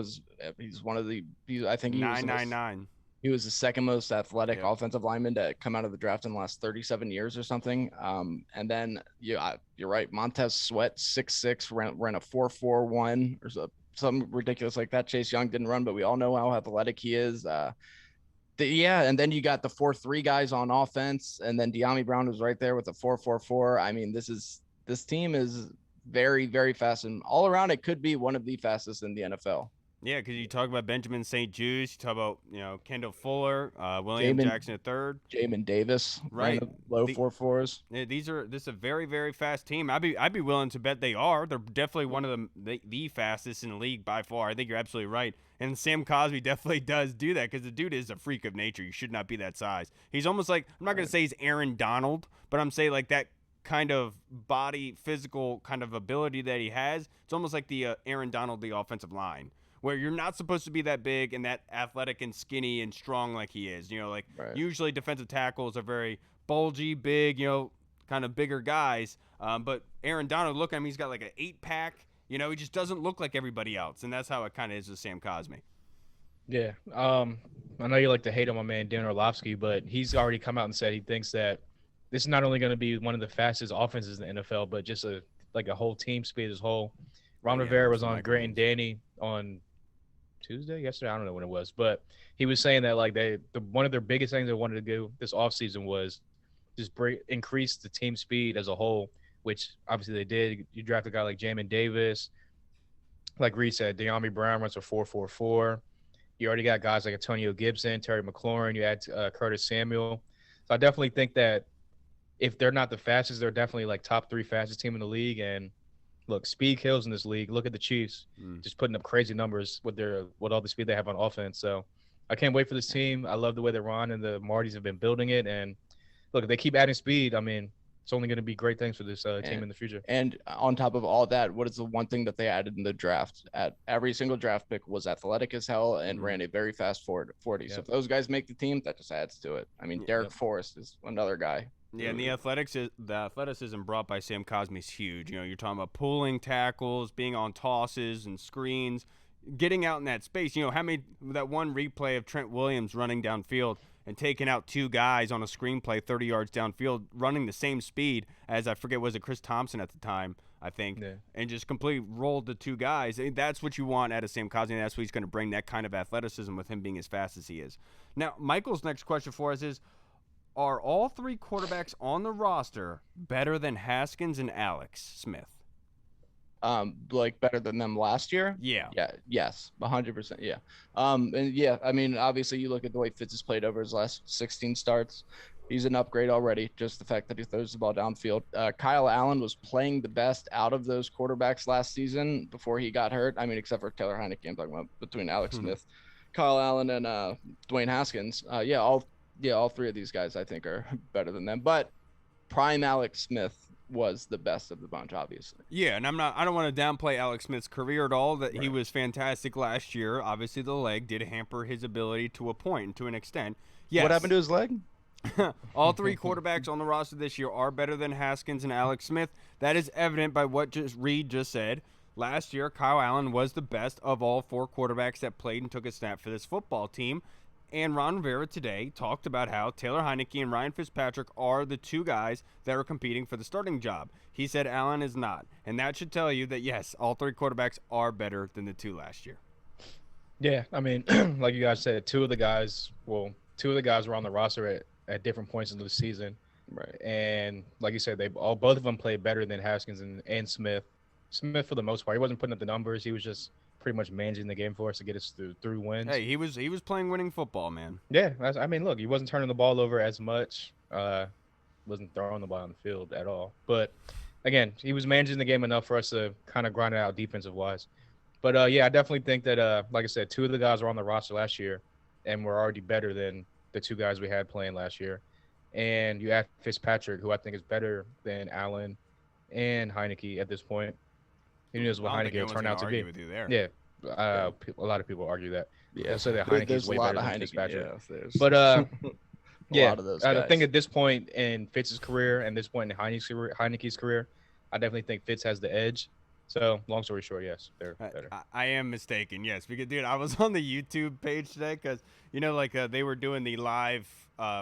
Speaker 3: he's one of the, I think he was
Speaker 1: 999.
Speaker 3: He was the second most athletic offensive lineman to come out of the draft in the last 37 years or something. And then you're right. Montez Sweat, 6'6", ran a 4.41 or something ridiculous like that. Chase Young didn't run, but we all know how athletic he is. And then you got the 4.3 guys on offense, and then De'Ami Brown was right there with a 4.44. I mean, this team is very, very fast, and all around it could be one of the fastest in the NFL.
Speaker 1: Yeah, because you talk about Benjamin St. Juice, you talk about Kendall Fuller, William Jackson III,
Speaker 3: Jamin Davis,
Speaker 1: right?
Speaker 3: Low 4.4s.
Speaker 1: Yeah, this is a very, very fast team. I'd be willing to bet they are. They're definitely one of the fastest in the league by far. I think you're absolutely right. And Sam Cosmi definitely does do that because the dude is a freak of nature. You should not be that size. He's almost like, I'm not going to say he's Aaron Donald, but I'm saying like that kind of body, physical kind of ability that he has. It's almost like the Aaron Donald, the offensive line, where you're not supposed to be that big and that athletic and skinny and strong like he is. Usually defensive tackles are very bulgy, big, kind of bigger guys. But Aaron Donald, look at him, he's got like an 8-pack. He just doesn't look like everybody else, and that's how it kind of is with Sam Cosmi.
Speaker 4: Yeah. I know you like to hate on my man Dan Orlovsky, but he's already come out and said he thinks that this is not only going to be one of the fastest offenses in the NFL, but just a whole team speed as whole. Ron Rivera was on Grant and Danny on yesterday, I don't know when it was, but he was saying that like one of their biggest things they wanted to do this offseason was just increase the team speed as a whole, which obviously they did. You draft a guy like Jamin Davis, like Reed said, De'Ami Brown runs a 4.44. You already got guys like Antonio Gibson, Terry McLaurin. You add Curtis Samuel. So I definitely think that if they're not the fastest, they're definitely like top 3 fastest team in the league. And look, speed kills in this league. Look at the Chiefs, just putting up crazy numbers with all the speed they have on offense. So I can't wait for this team. I love the way that Ron and the Martys have been building it. And look, if they keep adding speed, I mean, it's only going to be great things for this team in the future. And
Speaker 3: on top of all that, what is the one thing that they added in the draft? At every single draft pick was athletic as hell and ran a very fast 40. Yep. So if those guys make the team, that just adds to it. I mean, Derek Forrest is another guy.
Speaker 1: Yeah, and the athleticism brought by Sam Cosmi is huge. You're talking about pulling tackles, being on tosses and screens, getting out in that space. That one replay of Trent Williams running downfield and taking out 2 guys on a screenplay 30 yards downfield, running the same speed as, I forget, was it Chris Thompson at the time, I think, and just completely rolled the 2 guys. That's what you want out of Sam Cosmi, and that's what he's going to bring, that kind of athleticism with him being as fast as he is. Now, Michael's next question for us is, are all 3 quarterbacks on the roster better than Haskins and Alex Smith?
Speaker 3: Like better than them last year?
Speaker 1: Yeah.
Speaker 3: Yes, 100%. Yeah. And yeah, I mean, obviously you look at the way Fitz has played over his last 16 starts. He's an upgrade already. Just the fact that he throws the ball downfield. Kyle Allen was playing the best out of those quarterbacks last season before he got hurt. I mean, except for Taylor Heineke, I'm talking about between Alex Smith, Kyle Allen, and Dwayne Haskins. All 3 of these guys I think are better than them. But prime Alex Smith was the best of the bunch, obviously.
Speaker 1: Yeah, and I don't want to downplay Alex Smith's career at all. That he was fantastic last year. Obviously, the leg did hamper his ability to a point and to an extent. Yes.
Speaker 3: What happened to his leg?
Speaker 1: All 3 quarterbacks on the roster this year are better than Haskins and Alex Smith. That is evident by what Reed just said. Last year, Kyle Allen was the best of all 4 quarterbacks that played and took a snap for this football team. And Ron Rivera today talked about how Taylor Heineke and Ryan Fitzpatrick are the 2 guys that are competing for the starting job. He said Allen is not. And that should tell you that, yes, all 3 quarterbacks are better than the 2 last year.
Speaker 4: Yeah, I mean, like you guys said, 2 of the guys were on the roster at different points in the season.
Speaker 3: Right.
Speaker 4: And like you said, both of them played better than Haskins and Smith. Smith, for the most part, he wasn't putting up the numbers. He was just pretty much managing the game for us to get us through wins.
Speaker 1: Hey, he was playing winning football, man.
Speaker 4: Yeah, I mean, look, he wasn't turning the ball over as much, wasn't throwing the ball on the field at all. But again, he was managing the game enough for us to kind of grind it out defensive wise. But yeah, I definitely think that like I said, 2 of the guys were on the roster last year, and were already better than the 2 guys we had playing last year. And you add Fitzpatrick, who I think is better than Allen and Heineke at this point. Who knows what Heineke will turn out to be?
Speaker 1: With you there.
Speaker 4: Yeah, a lot of people argue that.
Speaker 3: Yeah,
Speaker 4: They'll say that Heineke is way better than
Speaker 3: Heineke,
Speaker 4: Fitzpatrick.
Speaker 3: Yeah,
Speaker 4: But
Speaker 3: a lot of those guys.
Speaker 4: I think at this point in Fitz's career and this point in Heineke's career, I definitely think Fitz has the edge. So, long story short, yes, they're better.
Speaker 1: I am mistaken, yes, because dude, I was on the YouTube page today because they were doing the live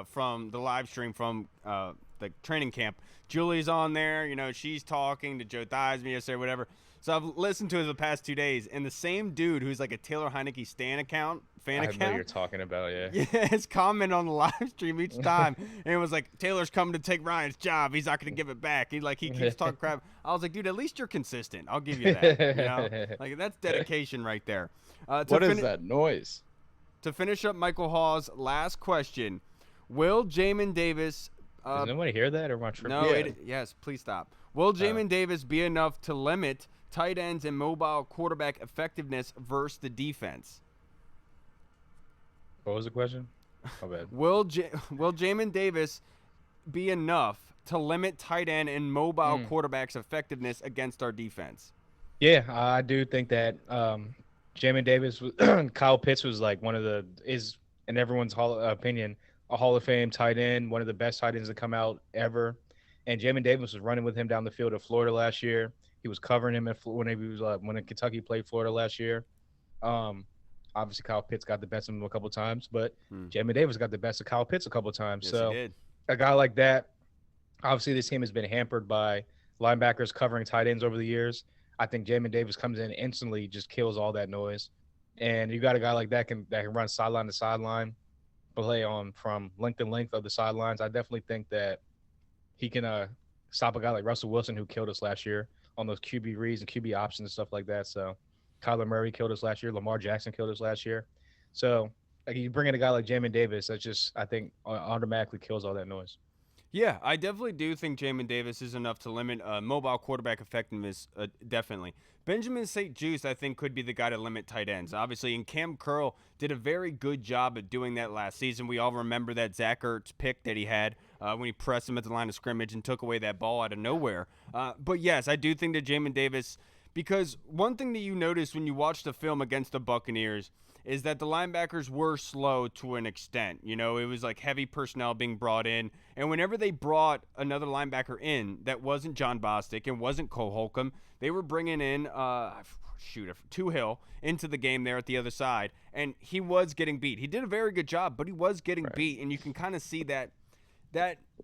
Speaker 1: from the live stream from the training camp. Julie's on there, she's talking to Joe Theismann yesterday, whatever. So I've listened to it the past 2 days, and the same dude who's like a Taylor Heineke fan account.
Speaker 4: I know what you're talking about, yeah.
Speaker 1: Yeah, his comment on the live stream each time, and it was like, Taylor's coming to take Ryan's job. He's not going to give it back. He keeps talking crap. I was like, dude, at least you're consistent. I'll give you that. Like that's dedication right there.
Speaker 3: What is that noise?
Speaker 1: To finish up Michael Hall's last question, will Jamin Davis?
Speaker 4: Does nobody hear that, or am I tripping?
Speaker 1: No. Yes, please stop. Will Jamin Davis be enough to limit tight ends and mobile quarterback effectiveness versus the defense?
Speaker 4: What was the question? My bad.
Speaker 1: Will Jamin Davis be enough to limit tight end and mobile quarterbacks' effectiveness against our defense?
Speaker 4: Yeah, I do think that Jamin Davis, Kyle Pitts was like is in everyone's opinion a Hall of Fame tight end, one of the best tight ends to come out ever. And Jamin Davis was running with him down the field at Florida last year. He was covering him when Kentucky played Florida last year. Obviously, Kyle Pitts got the best of him a couple times, but Jamin Davis got the best of Kyle Pitts a couple times.
Speaker 1: Yes,
Speaker 4: so
Speaker 1: he did.
Speaker 4: A guy like that, obviously this team has been hampered by linebackers covering tight ends over the years. I think Jamin Davis comes in instantly, just kills all that noise. And you got a guy like that can run sideline to sideline, play on from length to length of the sidelines. I definitely think that he can stop a guy like Russell Wilson, who killed us last year on those QB reads and QB options and stuff like that. So Kyler Murray killed us last year. Lamar Jackson killed us last year. So like, you bring in a guy like Jamin Davis, that's just, I think, automatically kills all that noise.
Speaker 1: Yeah, I definitely do think Jamin Davis is enough to limit mobile quarterback effectiveness, definitely. Benjamin St. Juste, I think, could be the guy to limit tight ends. Obviously, and Cam Curl did a very good job of doing that last season. We all remember that Zach Ertz pick that he had when he pressed him at the line of scrimmage and took away that ball out of nowhere. But, yes, I do think that Jamin Davis, because one thing that you notice when you watch the film against the Buccaneers is that the linebackers were slow to an extent. It was like heavy personnel being brought in. And whenever they brought another linebacker in that wasn't John Bostic and wasn't Cole Holcomb, they were bringing in, Hill into the game there at the other side. And he was getting beat. He did a very good job, but he was getting beat. And you can kind of see that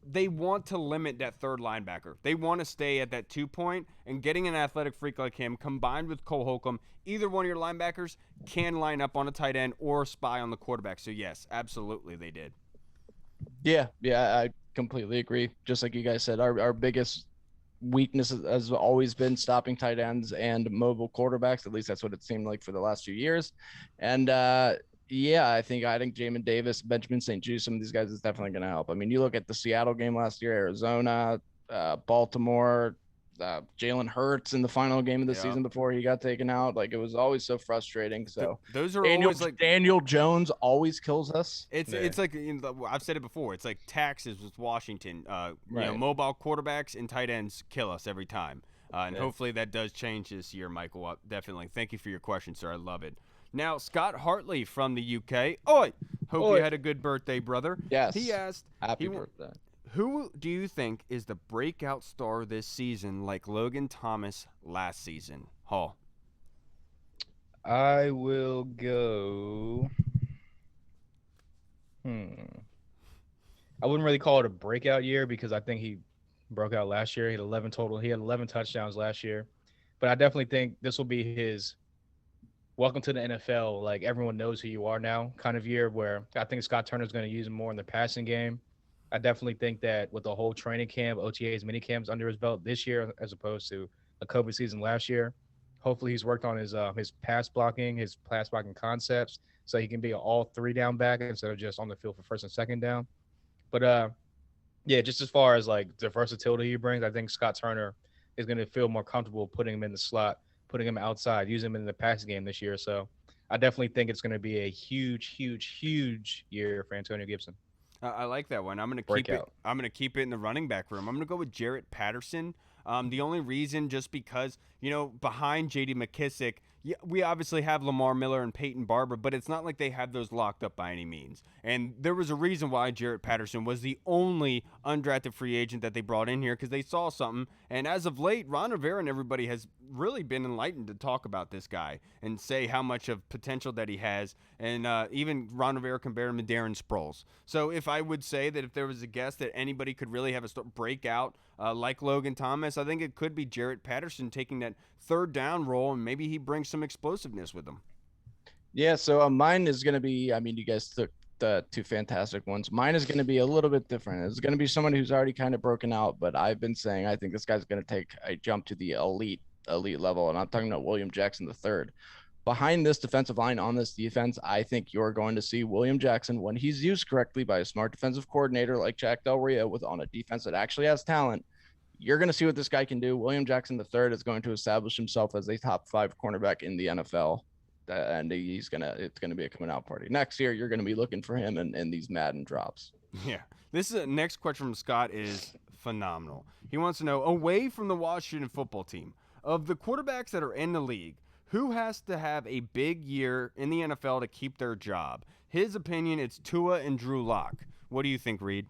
Speaker 1: they want to limit that third linebacker. They want to stay at that 2 point, and getting an athletic freak like him combined with Cole Holcomb, either one of your linebackers can line up on a tight end or spy on the quarterback. So, yes, absolutely they did.
Speaker 3: Yeah, I completely agree. Just like you guys said, our biggest weakness has always been stopping tight ends and mobile quarterbacks. At least that's what it seemed like for the last few years. And, I think Jamin Davis, Benjamin St. Juste, some of these guys is definitely going to help. I mean, you look at the Seattle game last year, Arizona, Baltimore, Jalen Hurts in the final game of the season before he got taken out. Like, it was always so frustrating. So
Speaker 1: those are always like
Speaker 3: Daniel Jones always kills us.
Speaker 1: It's like, I've said it before. It's like taxes with Washington. Mobile quarterbacks and tight ends kill us every time. And hopefully that does change this year, Michael. Definitely. Thank you for your question, sir. I love it. Now, Scott Hartley from the UK. Hope you had a good birthday, brother.
Speaker 3: Yes.
Speaker 1: He asked,
Speaker 3: Happy birthday.
Speaker 1: Who do you think is the breakout star this season like Logan Thomas last season? Hall.
Speaker 4: I will go. I wouldn't really call it a breakout year because I think he broke out last year. He had 11 total. He had 11 touchdowns last year. But I definitely think this will be his welcome to the NFL, like everyone knows who you are now kind of year, where I think Scott Turner's going to use him more in the passing game. I definitely think that with the whole training camp, OTAs, mini camps under his belt this year, as opposed to a COVID season last year, hopefully he's worked on his pass blocking concepts, so he can be an all 3 down back instead of just on the field for first and second down. But just as far as like the versatility he brings, I think Scott Turner is going to feel more comfortable putting him in the slot, putting him outside, using him in the pass game this year. So I definitely think it's going to be a huge, huge, huge year for Antonio Gibson.
Speaker 1: I like that one. I'm going to keep it. I'm going to keep it in the running back room. I'm going to go with Jarrett Patterson. The only reason, just because, behind J.D. McKissick, we obviously have Lamar Miller and Peyton Barber, but it's not like they have those locked up by any means. And there was a reason why Jarrett Patterson was the only undrafted free agent that they brought in here, because they saw something. And as of late, Ron Rivera and everybody has really been enlightened to talk about this guy and say how much of potential that he has. And even Ron Rivera compared him to Darren Sproles. So if I would say that if there was a guess that anybody could really have a breakout like Logan Thomas, I think it could be Jarrett Patterson taking that third down role, and maybe he brings some explosiveness with him.
Speaker 3: Yeah, so mine is going to be, you guys took the two fantastic ones. Mine is going to be a little bit different. It's going to be someone who's already kind of broken out, but I've been saying I think this guy's going to take a jump to the elite level, and I'm talking about William Jackson III. Behind this defensive line on this defense, I think you're going to see William Jackson, when he's used correctly by a smart defensive coordinator like Jack Del Rio on a defense that actually has talent. You're going to see what this guy can do. William Jackson III is going to establish himself as a top 5 cornerback in the NFL, and it's going to be a coming out party. Next year, you're going to be looking for him in these Madden drops.
Speaker 1: Yeah. This is next question from Scott is phenomenal. He wants to know, away from the Washington football team, of the quarterbacks that are in the league, who has to have a big year in the NFL to keep their job? His opinion, it's Tua and Drew Lock. What do you think, Reed?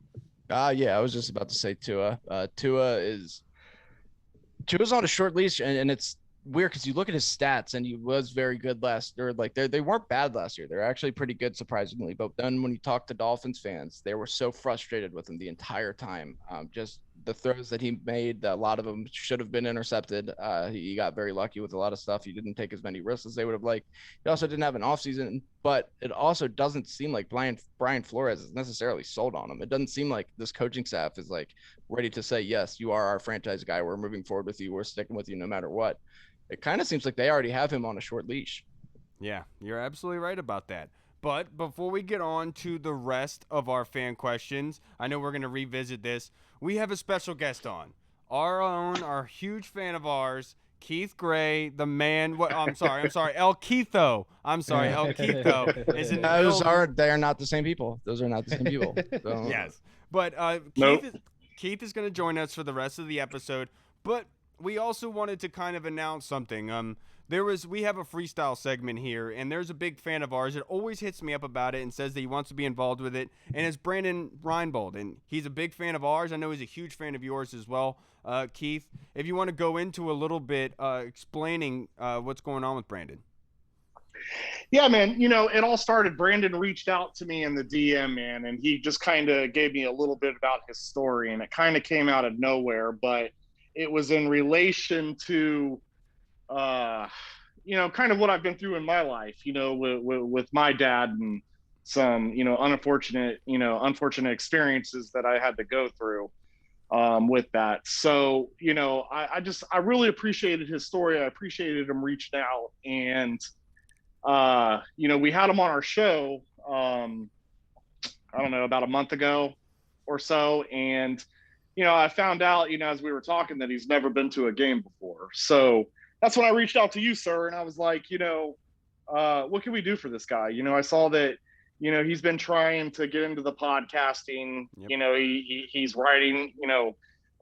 Speaker 3: Yeah, I was just about to say Tua. Tua's on a short leash, and it's weird because you look at his stats, and he was very good last year. Like they weren't bad last year. They're actually pretty good, surprisingly. But then when you talk to Dolphins fans, they were so frustrated with him the entire time. Just the throws that he made, a lot of them should have been intercepted. He got very lucky with a lot of stuff. He didn't take as many risks as they would have liked. He also didn't have an offseason, but it also doesn't seem like Brian Flores is necessarily sold on him. It doesn't seem like this coaching staff is like ready to say, yes, you are our franchise guy. We're moving forward with you. We're sticking with you no matter what. It kind of seems like they already have him on a short leash.
Speaker 1: Yeah, you're absolutely right about that. But before we get on to the rest of our fan questions, I know we're going to revisit this. We have a special guest on. Our huge fan of ours, Keith Gray, the man. I'm sorry, El Keitho. El Keitho is in the
Speaker 3: They are not the same people. Those are not the same people. So.
Speaker 1: Yes. But
Speaker 5: Nope.
Speaker 1: Keith is going to join us for the rest of the episode. But we also wanted to kind of announce something. We have a freestyle segment here, and there's a big fan of ours that always hits me up about it and says that he wants to be involved with it, and it's Brandon Reinbold, and he's a big fan of ours. I know he's a huge fan of yours as well. Keith, if you want to go into a little bit explaining what's going on with Brandon.
Speaker 5: Yeah, man, it all started, Brandon reached out to me in the DM, man, and he just kind of gave me a little bit about his story, and it kind of came out of nowhere, but it was in relation to kind of what I've been through in my life, with my dad and some, unfortunate experiences that I had to go through with that. So, I really appreciated his story. I appreciated him reaching out, and, we had him on our show, I don't know, about a month ago or so. And, I found out, as we were talking, that he's never been to a game before. So that's when I reached out to you, sir. And I was like, what can we do for this guy? I saw that, he's been trying to get into the podcasting. Yep. He's writing,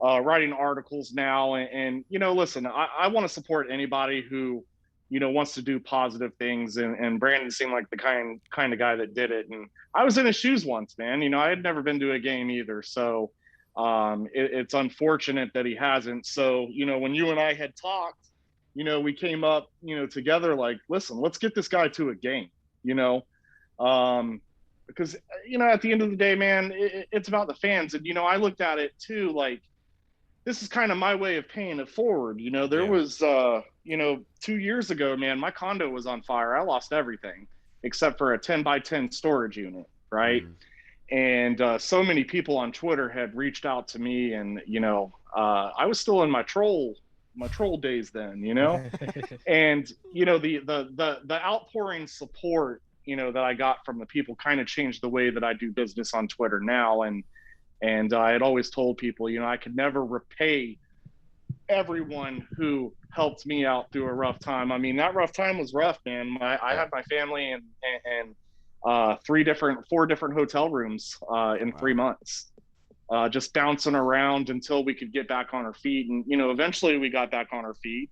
Speaker 5: writing articles now. And listen, I want to support anybody who, wants to do positive things. And Brandon seemed like the kind of guy that did it. And I was in his shoes once, man. I had never been to a game either. So it's unfortunate that he hasn't. So, when you and I had talked, we came up, together, like, listen, let's get this guy to a game, because, at the end of the day, man, it's about the fans. And, I looked at it too, like, this is kind of my way of paying it forward. There was, 2 years ago, man, my condo was on fire. I lost everything except for a 10x10 storage unit. Right. Mm-hmm. And so many people on Twitter had reached out to me, and, I was still in my troll days then, and, the outpouring support, that I got from the people kind of changed the way that I do business on Twitter now. And I had always told people, I could never repay everyone who helped me out through a rough time. I mean, that rough time was rough, man. I had my family and 4 different hotel rooms in 3 months, just bouncing around until we could get back on our feet. And, eventually we got back on our feet.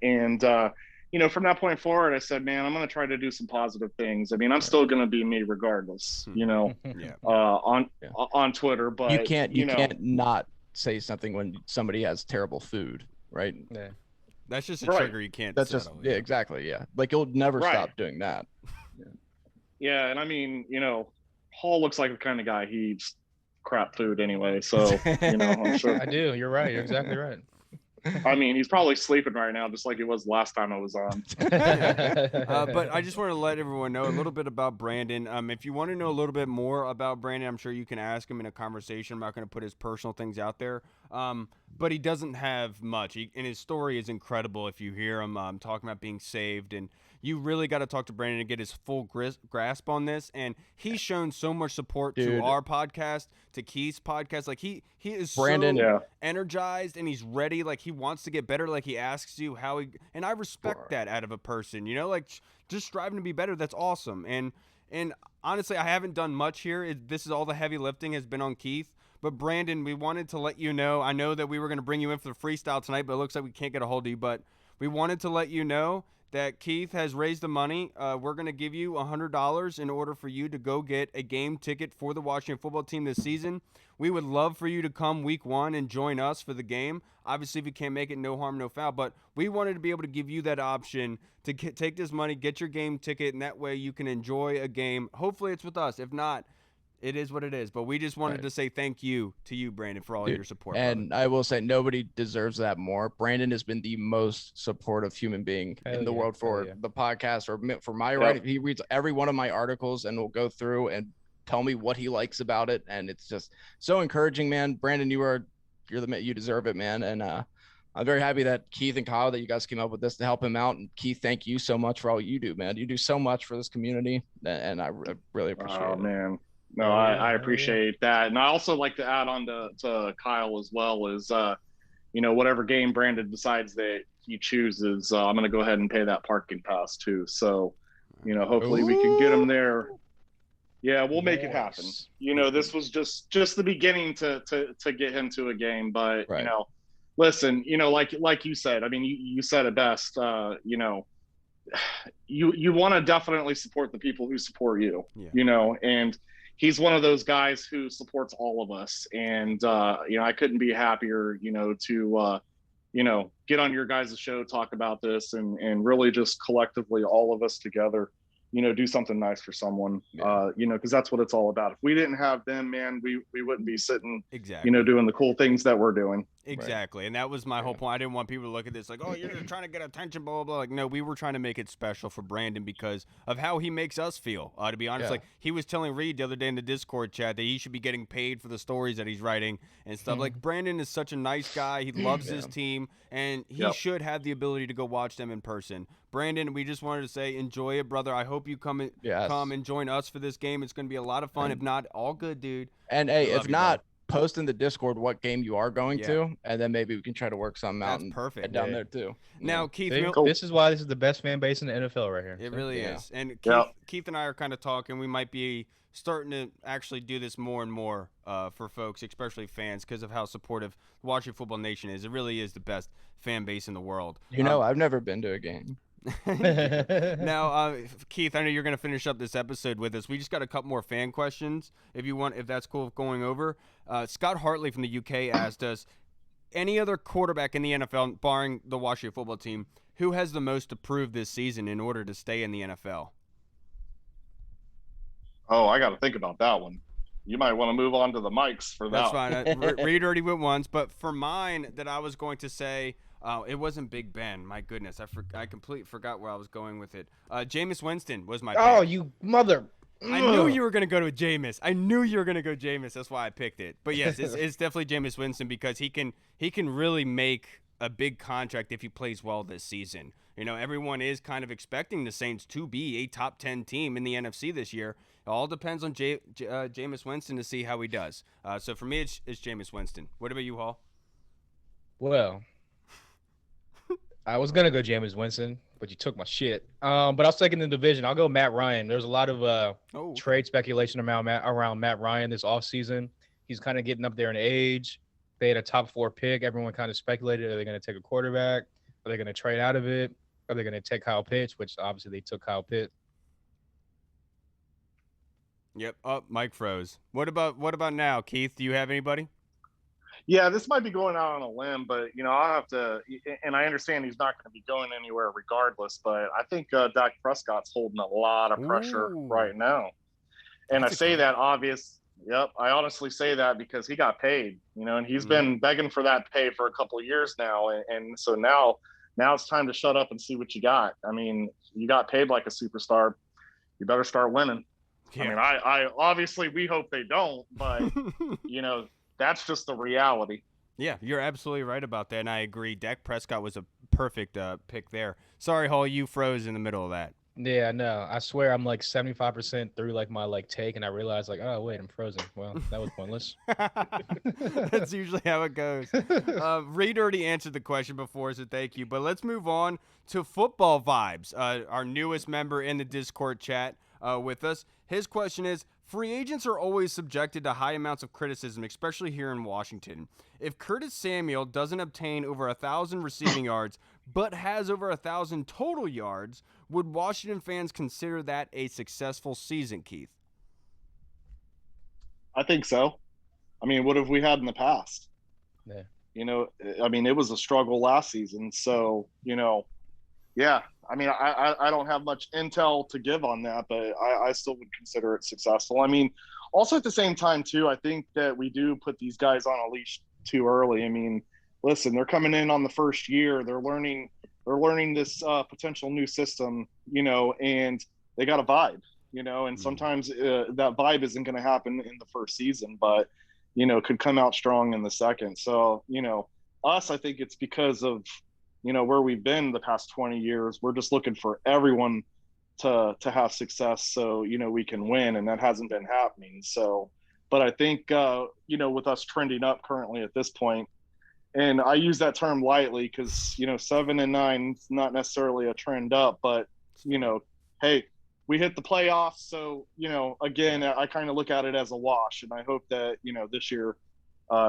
Speaker 5: And from that point forward, I said, man, I'm going to try to do some positive things. I mean, I'm still going to be me regardless, on Twitter, but
Speaker 3: you can't not say something when somebody has terrible food, right?
Speaker 4: Yeah.
Speaker 1: That's just a trigger you can't
Speaker 3: That's
Speaker 1: settle,
Speaker 3: just exactly. Yeah. Like you'll never stop
Speaker 5: Right.
Speaker 3: doing that.
Speaker 5: Yeah, and I mean, Paul looks like the kind of guy he eats crap food anyway. So, I'm sure.
Speaker 4: I do. You're right. You're exactly right.
Speaker 5: I mean, he's probably sleeping right now, just like he was last time I was on.
Speaker 1: But I just want to let everyone know a little bit about Brandon. If you want to know a little bit more about Brandon, I'm sure you can ask him in a conversation. I'm not going to put his personal things out there. But he doesn't have much. And his story is incredible if you hear him talking about being saved. And you really got to talk to Brandon to get his full grasp on this. And he's shown so much support to our podcast, to Keith's podcast. Like he is
Speaker 3: Brandon,
Speaker 1: so energized and he's ready. Like he wants to get better. Like he asks you how he, and I respect that out of a person, like just striving to be better. That's awesome. And honestly, I haven't done much here. This is all the heavy lifting has been on Keith. But Brandon, we wanted to let you know, I know that we were going to bring you in for the freestyle tonight, but it looks like we can't get a hold of you. But we wanted to let you know that Keith has raised the money. We're going to give you $100 in order for you to go get a game ticket for the Washington football team this season. We would love for you to come week 1 and join us for the game. Obviously, if you can't make it, no harm, no foul. But we wanted to be able to give you that option to take this money, get your game ticket, and that way you can enjoy a game. Hopefully it's with us. If not, it is what it is. But we just wanted to say thank you to you, Brandon, for all your support.
Speaker 3: And I will say nobody deserves that more. Brandon has been the most supportive human being in the world for the podcast or for my writing. He reads every one of my articles and will go through and tell me what he likes about it. And it's just so encouraging, man. Brandon, you deserve it, man. And I'm very happy that Keith and Kyle, that you guys came up with this to help him out. And Keith, thank you so much for all you do, man. You do so much for this community, and I really appreciate it.
Speaker 5: Oh, man. No, I appreciate that. And I also like to add on to Kyle as well is, whatever game Brandon decides that he chooses, I'm going to go ahead and pay that parking pass too. So, hopefully we can get him there. Yeah, we'll make it happen. This was just the beginning to get him to a game. But, listen, like you said, I mean, you said it best, you want to definitely support the people who support you, and he's one of those guys who supports all of us. And, I couldn't be happier, to, get on your guys' show, talk about this and really just collectively, all of us together, do something nice for someone, because that's what it's all about. If we didn't have them, man, we wouldn't be sitting, doing the cool things that we're doing.
Speaker 1: Exactly. And that was my whole point. I didn't want people to look at this like, oh, you're trying to get attention, blah, blah, blah. Like, no, we were trying to make it special for Brandon because of how he makes us feel. To be honest, like he was telling Reed the other day in the Discord chat that he should be getting paid for the stories that he's writing and stuff. Like Brandon is such a nice guy. He loves his team and he should have the ability to go watch them in person. Brandon, we just wanted to say, enjoy it, brother. I hope you come and join us for this game. It's going to be a lot of fun. If not, all good, dude.
Speaker 3: And hey, if not, post in the Discord what game you are going to, and then maybe we can try to work something out.
Speaker 1: That's perfect.
Speaker 3: Head down there too.
Speaker 1: Now, Keith,
Speaker 4: this is why this is the best fan base in the NFL right here.
Speaker 1: It really is. And Keith and I are kind of talking. We might be starting to actually do this more and more for folks, especially fans, because of how supportive Washington Football Nation is. It really is the best fan base in the world.
Speaker 3: I've never been to a game.
Speaker 1: Now, Keith, I know you're going to finish up this episode with us. We just got a couple more fan questions, if that's cool going over. Scott Hartley from the UK asked us, any other quarterback in the NFL, barring the Washington football team, who has the most to prove this season in order to stay in the NFL?
Speaker 5: Oh, I got to think about that one. You might want to move on to the mics for that.
Speaker 1: That's fine. Reed already went once, but for mine that I was going to say, it wasn't Big Ben. My goodness, I completely forgot where I was going with it. Jameis Winston was my pick.
Speaker 4: Oh, you mother!
Speaker 1: I knew you were going to go to Jameis. I knew you were going to go Jameis. That's why I picked it. But yes, it's definitely Jameis Winston because he can really make a big contract if he plays well this season. Everyone is kind of expecting the Saints to be a top 10 team in the NFC this year. It all depends on Jameis Winston to see how he does. So for me, it's Jameis Winston. What about you, Hall?
Speaker 4: Well, I was gonna go Jameis Winston, but you took my shit. But I was taking the division. I'll go Matt Ryan. There's a lot of trade speculation around Matt Ryan this offseason. He's kind of getting up there in age. They had a top 4 pick. Everyone kind of speculated, are they going to take a quarterback? Are they going to trade out of it? Are they going to take Kyle Pitts? Which obviously they took Kyle Pitts.
Speaker 1: Yep. Oh, Mike froze. What about now, Keith? Do you have anybody?
Speaker 5: Yeah, this might be going out on a limb, but I'll have to. And I understand he's not going to be going anywhere regardless. But I think Dak Prescott's holding a lot of pressure right now. And I say that obvious. Yep, I honestly say that because he got paid, and he's been begging for that pay for a couple of years now, and so now it's time to shut up and see what you got. I mean, you got paid like a superstar. You better start winning. Yeah. I mean, I obviously we hope they don't, but that's just the reality.
Speaker 1: Yeah, you're absolutely right about that, and I agree. Dak Prescott was a perfect pick there. Sorry, Hall, you froze in the middle of that.
Speaker 4: Yeah, no, I swear I'm like 75% through like my take, and I realized like, oh wait, I'm frozen. Well, that was pointless.
Speaker 1: That's usually how it goes. Reed already answered the question before, so thank you. But let's move on to football vibes. Our newest member in the Discord chat with us. His question is: free agents are always subjected to high amounts of criticism, especially here in Washington. If Curtis Samuel doesn't obtain over 1,000 receiving yards, but has over 1,000 total yards, would Washington fans consider that a successful season, Keith?
Speaker 5: I think so. I mean, what have we had in the past?
Speaker 4: Yeah.
Speaker 5: I mean, it was a struggle last season. So, yeah. I mean, I don't have much intel to give on that, but I still would consider it successful. I mean, also at the same time, too, I think that we do put these guys on a leash too early. I mean, listen, they're coming in on the first year. They're learning this potential new system, and they got a vibe, and sometimes that vibe isn't going to happen in the first season, but, could come out strong in the second. So, us, I think it's because of, where we've been the past 20 years. We're just looking for everyone to have success so, we can win, and that hasn't been happening. So, but I think, with us trending up currently at this point, and I use that term lightly because, 7-9 is not necessarily a trend up, but, hey, we hit the playoffs. So, again, I kind of look at it as a wash, and I hope that, this year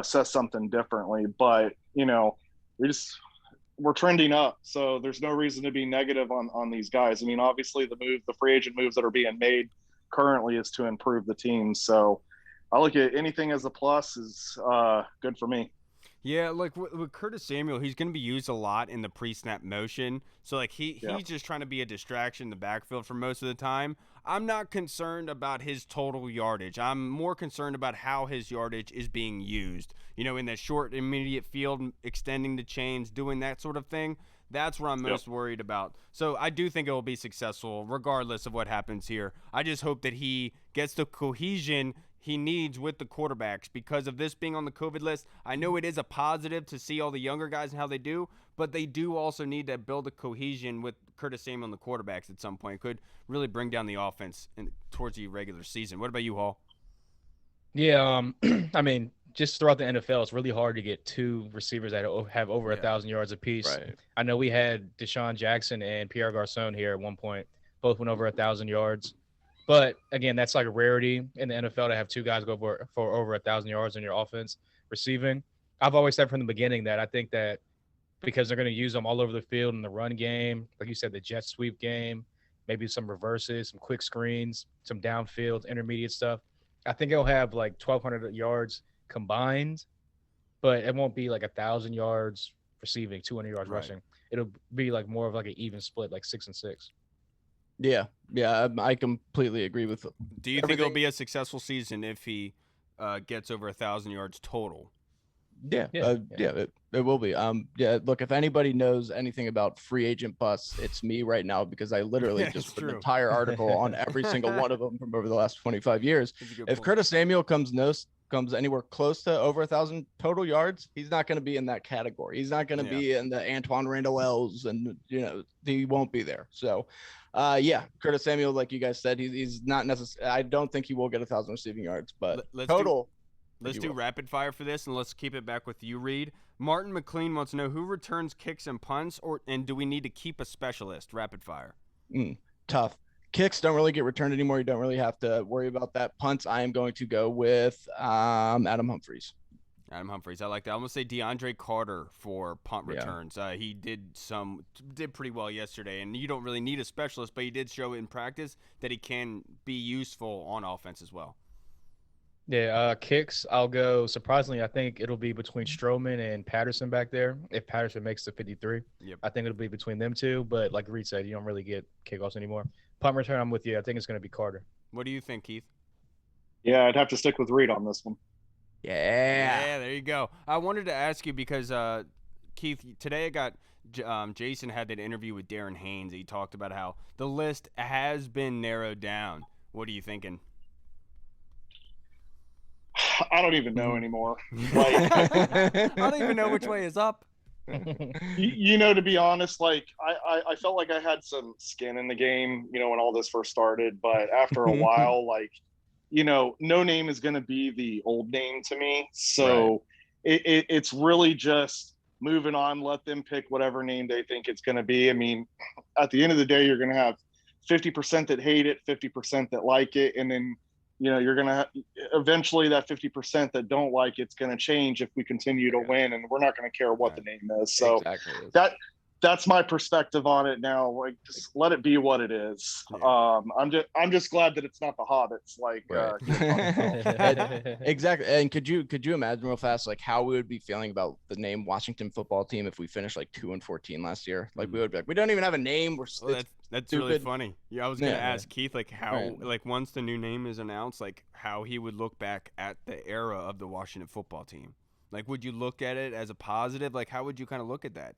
Speaker 5: says something differently. But, we're trending up. So there's no reason to be negative on these guys. I mean, obviously the free agent moves that are being made currently is to improve the team. So I look at anything as a plus is good for me.
Speaker 1: Yeah, like with Curtis Samuel, he's going to be used a lot in the pre-snap motion. So, like, he's just trying to be a distraction in the backfield for most of the time. I'm not concerned about his total yardage. I'm more concerned about how his yardage is being used. In that short, immediate field, extending the chains, doing that sort of thing. That's what I'm most worried about. So I do think it will be successful regardless of what happens here. I just hope that he gets the cohesion he needs with the quarterbacks because of this being on the COVID list. I know it is a positive to see all the younger guys and how they do, but they do also need to build a cohesion with Curtis Samuel and the quarterbacks at some point. It could really bring down the offense towards the regular season. What about you, Hall?
Speaker 4: Yeah, I mean, just throughout the NFL, it's really hard to get 2 receivers that have over 1,000 yards apiece.
Speaker 3: Right.
Speaker 4: I know we had Deshaun Jackson and Pierre Garçon here at one point. Both went over 1,000 yards. But, again, that's like a rarity in the NFL to have 2 guys go for over 1,000 yards in your offense receiving. I've always said from the beginning that I think that because they're going to use them all over the field in the run game, like you said, the jet sweep game, maybe some reverses, some quick screens, some downfield, intermediate stuff. I think it'll have like 1,200 yards combined, but it won't be like 1,000 yards receiving, 200 yards rushing. It'll be like more of like an even split, like 6 and 6.
Speaker 3: Yeah, I completely agree with.
Speaker 1: Do you think it'll be a successful season if he gets over 1,000 yards total?
Speaker 3: Yeah, it will be. Look, if anybody knows anything about free agent busts, it's me right now because I literally just put an entire article on every single one of them from over the last 25 years. If Curtis Samuel comes anywhere close to over 1,000 total yards, he's not going to be in that category. He's not going to be in the Antoine Randall L's, and he won't be there. So. Curtis Samuel, like you guys said, he's not necessarily. I don't think he will get 1,000 receiving yards, but total,
Speaker 1: Let's do rapid fire for this, and let's keep it back with you, Reed. Martin McLean wants to know who returns kicks and punts, and do we need to keep a specialist? Rapid fire.
Speaker 3: Tough. Kicks don't really get returned anymore. You don't really have to worry about that. Punts, I am going to go with Adam Humphries.
Speaker 1: Adam Humphries, I like that. I'm gonna say DeAndre Carter for punt returns. He did pretty well yesterday, and you don't really need a specialist, but he did show in practice that he can be useful on offense as well.
Speaker 4: Yeah, kicks, I'll go. Surprisingly, I think it'll be between Stroman and Patterson back there. If Patterson makes the 53, I think it'll be between them two. But like Reed said, you don't really get kickoffs anymore. Punt return, I'm with you. I think it's going to be Carter.
Speaker 1: What do you think, Keith?
Speaker 5: Yeah, I'd have to stick with Reed on this one.
Speaker 1: Yeah, there you go. I wanted to ask you because, Keith, today I got Jason had that interview with Darren Haynes. He talked about how the list has been narrowed down. What are you thinking?
Speaker 5: I don't even know anymore.
Speaker 1: I don't even know which way is up.
Speaker 5: To be honest, like I felt like I had some skin in the game, when all this first started. But after a while, like, no name is going to be the old name to me. So it's really just moving on. Let them pick whatever name they think it's going to be. I mean, at the end of the day, you're going to have 50% that hate it, 50% that like it, and then you're going to eventually that 50% that don't like it's going to change if we continue to win, and we're not going to care what the name is. So that's my perspective on it now. Like, just let it be what it is. I'm just glad that it's not the Hobbits. Like,
Speaker 3: exactly. And could you imagine real fast, like, how we would be feeling about the name Washington Football Team if we finished like 2-14 last year? Like, we would be like, we don't even have a name.
Speaker 1: That's really funny. Yeah, I was gonna ask Keith, like, how, like, once the new name is announced, like, how he would look back at the era of the Washington Football Team. Like, would you look at it as a positive? Like, how would you kind of look at that?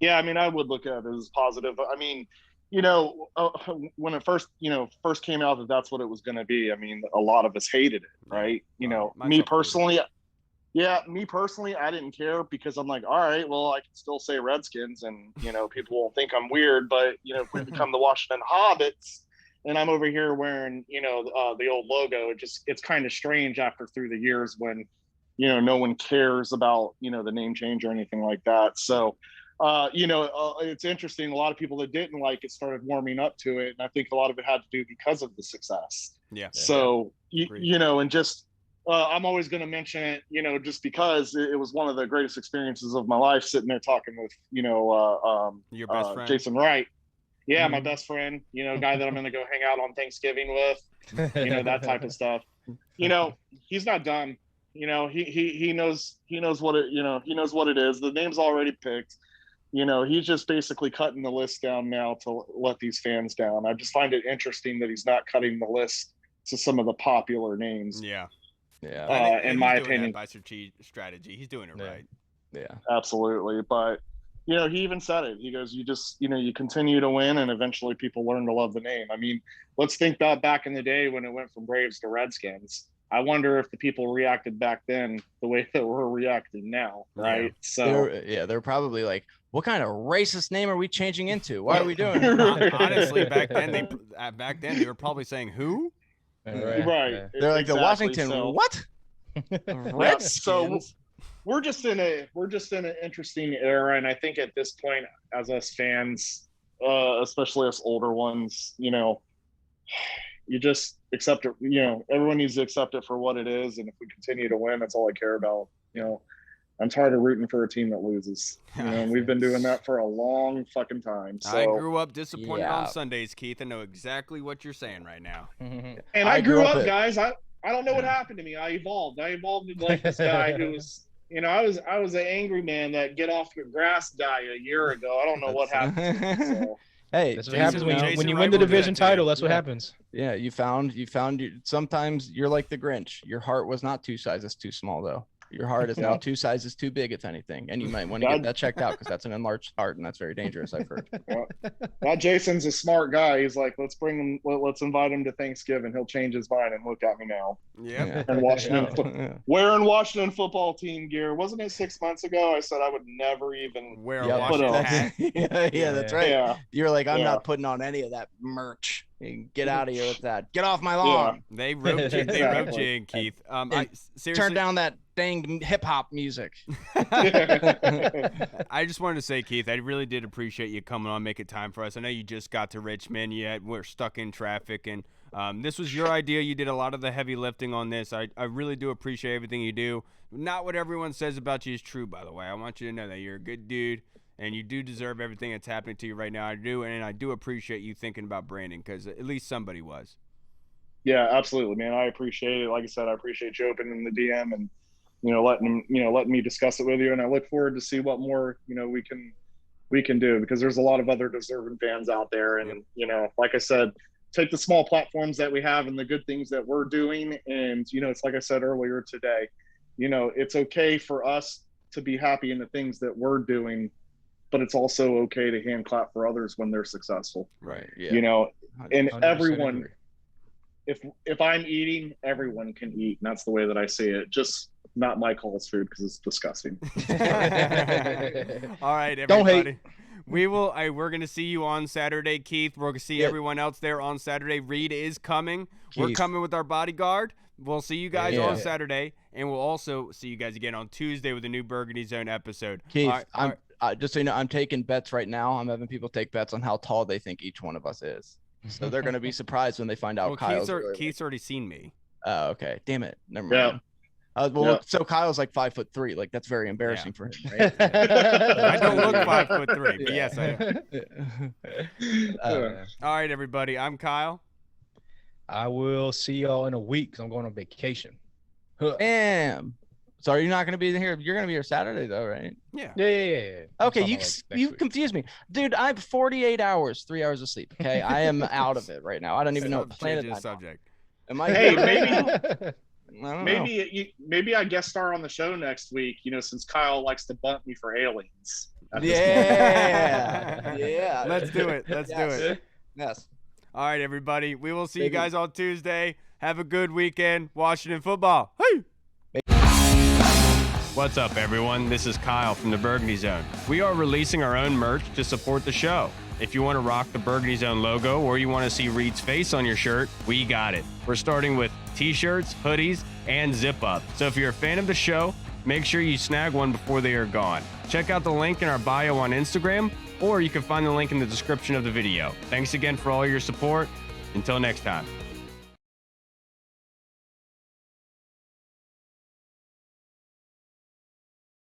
Speaker 5: Yeah, I mean, I would look at it as positive. I mean, when it first came out that that's what it was going to be, I mean, a lot of us hated it, right? Me personally, I didn't care because I'm like, all right, well, I can still say Redskins and, people won't think I'm weird, but, if we become the Washington Hobbits and I'm over here wearing, the old logo, it's kind of strange through the years when, no one cares about, the name change or anything like that. So, it's interesting. A lot of people that didn't like it started warming up to it. And I think a lot of it had to do because of the success. Yeah. So, and just, I'm always going to mention it, just because it was one of the greatest experiences of my life, sitting there talking with,
Speaker 1: your best friend,
Speaker 5: Jason Wright. Yeah. My best friend, guy that I'm going to go hang out on Thanksgiving with, that type of stuff. He's not dumb. He knows what it is. The name's already picked. He's just basically cutting the list down now to let these fans down. I just find it interesting that he's not cutting the list to some of the popular names.
Speaker 1: Yeah.
Speaker 5: In my opinion,
Speaker 1: by strategy, he's doing it right.
Speaker 3: Yeah,
Speaker 5: absolutely. But he even said it. He goes, "You just, you continue to win, and eventually people learn to love the name." I mean, let's think about back in the day when it went from Braves to Redskins. I wonder if the people reacted back then the way that we're reacting now, right? Yeah.
Speaker 3: So they're probably like, what kind of racist name are we changing into? Why are we doing it?
Speaker 1: Honestly, back then they were probably saying who?
Speaker 5: Right.
Speaker 3: They're like, exactly. The Washington what?
Speaker 5: Redskins. So we're just in an interesting era, and I think at this point, as us fans, especially us older ones, you just accept it. Everyone needs to accept it for what it is, and if we continue to win, that's all I care about. I'm tired of rooting for a team that loses. And we've been doing that for a long fucking time. So,
Speaker 1: I grew up disappointed on Sundays, Keith. I know exactly what you're saying right now.
Speaker 5: And I grew up, guys. I don't know what happened to me. I evolved into like this guy who was, I was an angry man that get off the grass guy a year ago. I don't know what happened to me, so.
Speaker 3: Hey,
Speaker 4: that's what happens when you win the division title. That's what happens.
Speaker 3: Yeah, you found sometimes you're like the Grinch. Your heart was not 2 sizes too small, though. Your heart is now 2 sizes too big, if anything, and you might want to get that checked out because that's an enlarged heart, and that's very dangerous. I've heard.
Speaker 5: That Jason's a smart guy. He's like, let's let's invite him to Thanksgiving. He'll change his mind, and look at me now.
Speaker 1: Yeah.
Speaker 5: And wearing Washington football team gear. Wasn't it 6 months ago? I said I would never even
Speaker 1: wear a Washington hat.
Speaker 3: Yeah, that's right.
Speaker 5: Yeah.
Speaker 3: You're like, I'm not putting on any of that merch. Get out of here with that. Get off my lawn.
Speaker 5: Yeah.
Speaker 1: They roped you. They roped you in, Keith. Seriously,
Speaker 3: turn down that dang hip hop music.
Speaker 1: I just wanted to say, Keith, I really did appreciate you coming on, making time for us. I know you just got to Richmond. We're stuck in traffic, and this was your idea. You did a lot of the heavy lifting on this. I really do appreciate everything you do. Not what everyone says about you is true, by the way. I want you to know that you're a good dude, and you do deserve everything that's happening to you right now. I do, and I do appreciate you thinking about branding because at least somebody was.
Speaker 5: Yeah, absolutely, man. I appreciate it. Like I said, I appreciate you opening the DM and letting me discuss it with you. And I look forward to see what more we can do, because there's a lot of other deserving fans out there. And like I said, take the small platforms that we have and the good things that we're doing. And it's like I said earlier today, it's okay for us to be happy in the things that we're doing, but it's also okay to hand clap for others when they're successful.
Speaker 3: Right. Yeah.
Speaker 5: And everyone, if I'm eating, everyone can eat. And that's the way that I see it. Just not Mike Hall's food, because it's disgusting.
Speaker 1: All right, everybody.
Speaker 3: Don't hate.
Speaker 1: We're going to see you on Saturday, Keith. We're going to see everyone else there on Saturday. Reed is coming.
Speaker 3: Keith.
Speaker 1: We're coming with our bodyguard. We'll see you guys on Saturday, and we'll also see you guys again on Tuesday with a new Burgundy Zone episode.
Speaker 3: Keith, just so you know, I'm taking bets right now. I'm having people take bets on how tall they think each one of us is. So they're going to be surprised when they find out
Speaker 1: Keith's already seen me.
Speaker 3: Oh, okay. Damn it. Never mind. So Kyle's like 5'3". Like, that's very embarrassing for him, right?
Speaker 1: I don't look 5'3", but yes, I am. All right, everybody. I'm Kyle.
Speaker 4: I will see y'all in a week because I'm going on vacation.
Speaker 3: Damn. So are you not going to be here? You're going to be here Saturday, though, right?
Speaker 1: Yeah.
Speaker 4: Yeah.
Speaker 3: Okay, you confuse me. Dude, I have 48 hours, 3 hours of sleep, okay? I am out of it right now. I don't even know what planet I'm on.
Speaker 1: Subject.
Speaker 3: Am I?
Speaker 5: Hey, maybe I guest star on the show next week, since Kyle likes to bump me for aliens.
Speaker 3: Yeah. Yeah.
Speaker 1: Let's do it. Let's do it.
Speaker 3: Yes.
Speaker 1: All right, everybody. We will see you guys on Tuesday. Have a good weekend. Washington football. Hey! What's up, everyone? This is Kyle from the Burgundy Zone. We are releasing our own merch to support the show. If you want to rock the Burgundy Zone logo or you want to see Reed's face on your shirt, we got it. We're starting with t-shirts, hoodies, and zip-up. So if you're a fan of the show, make sure you snag one before they are gone. Check out the link in our bio on Instagram, or you can find the link in the description of the video. Thanks again for all your support. Until next time.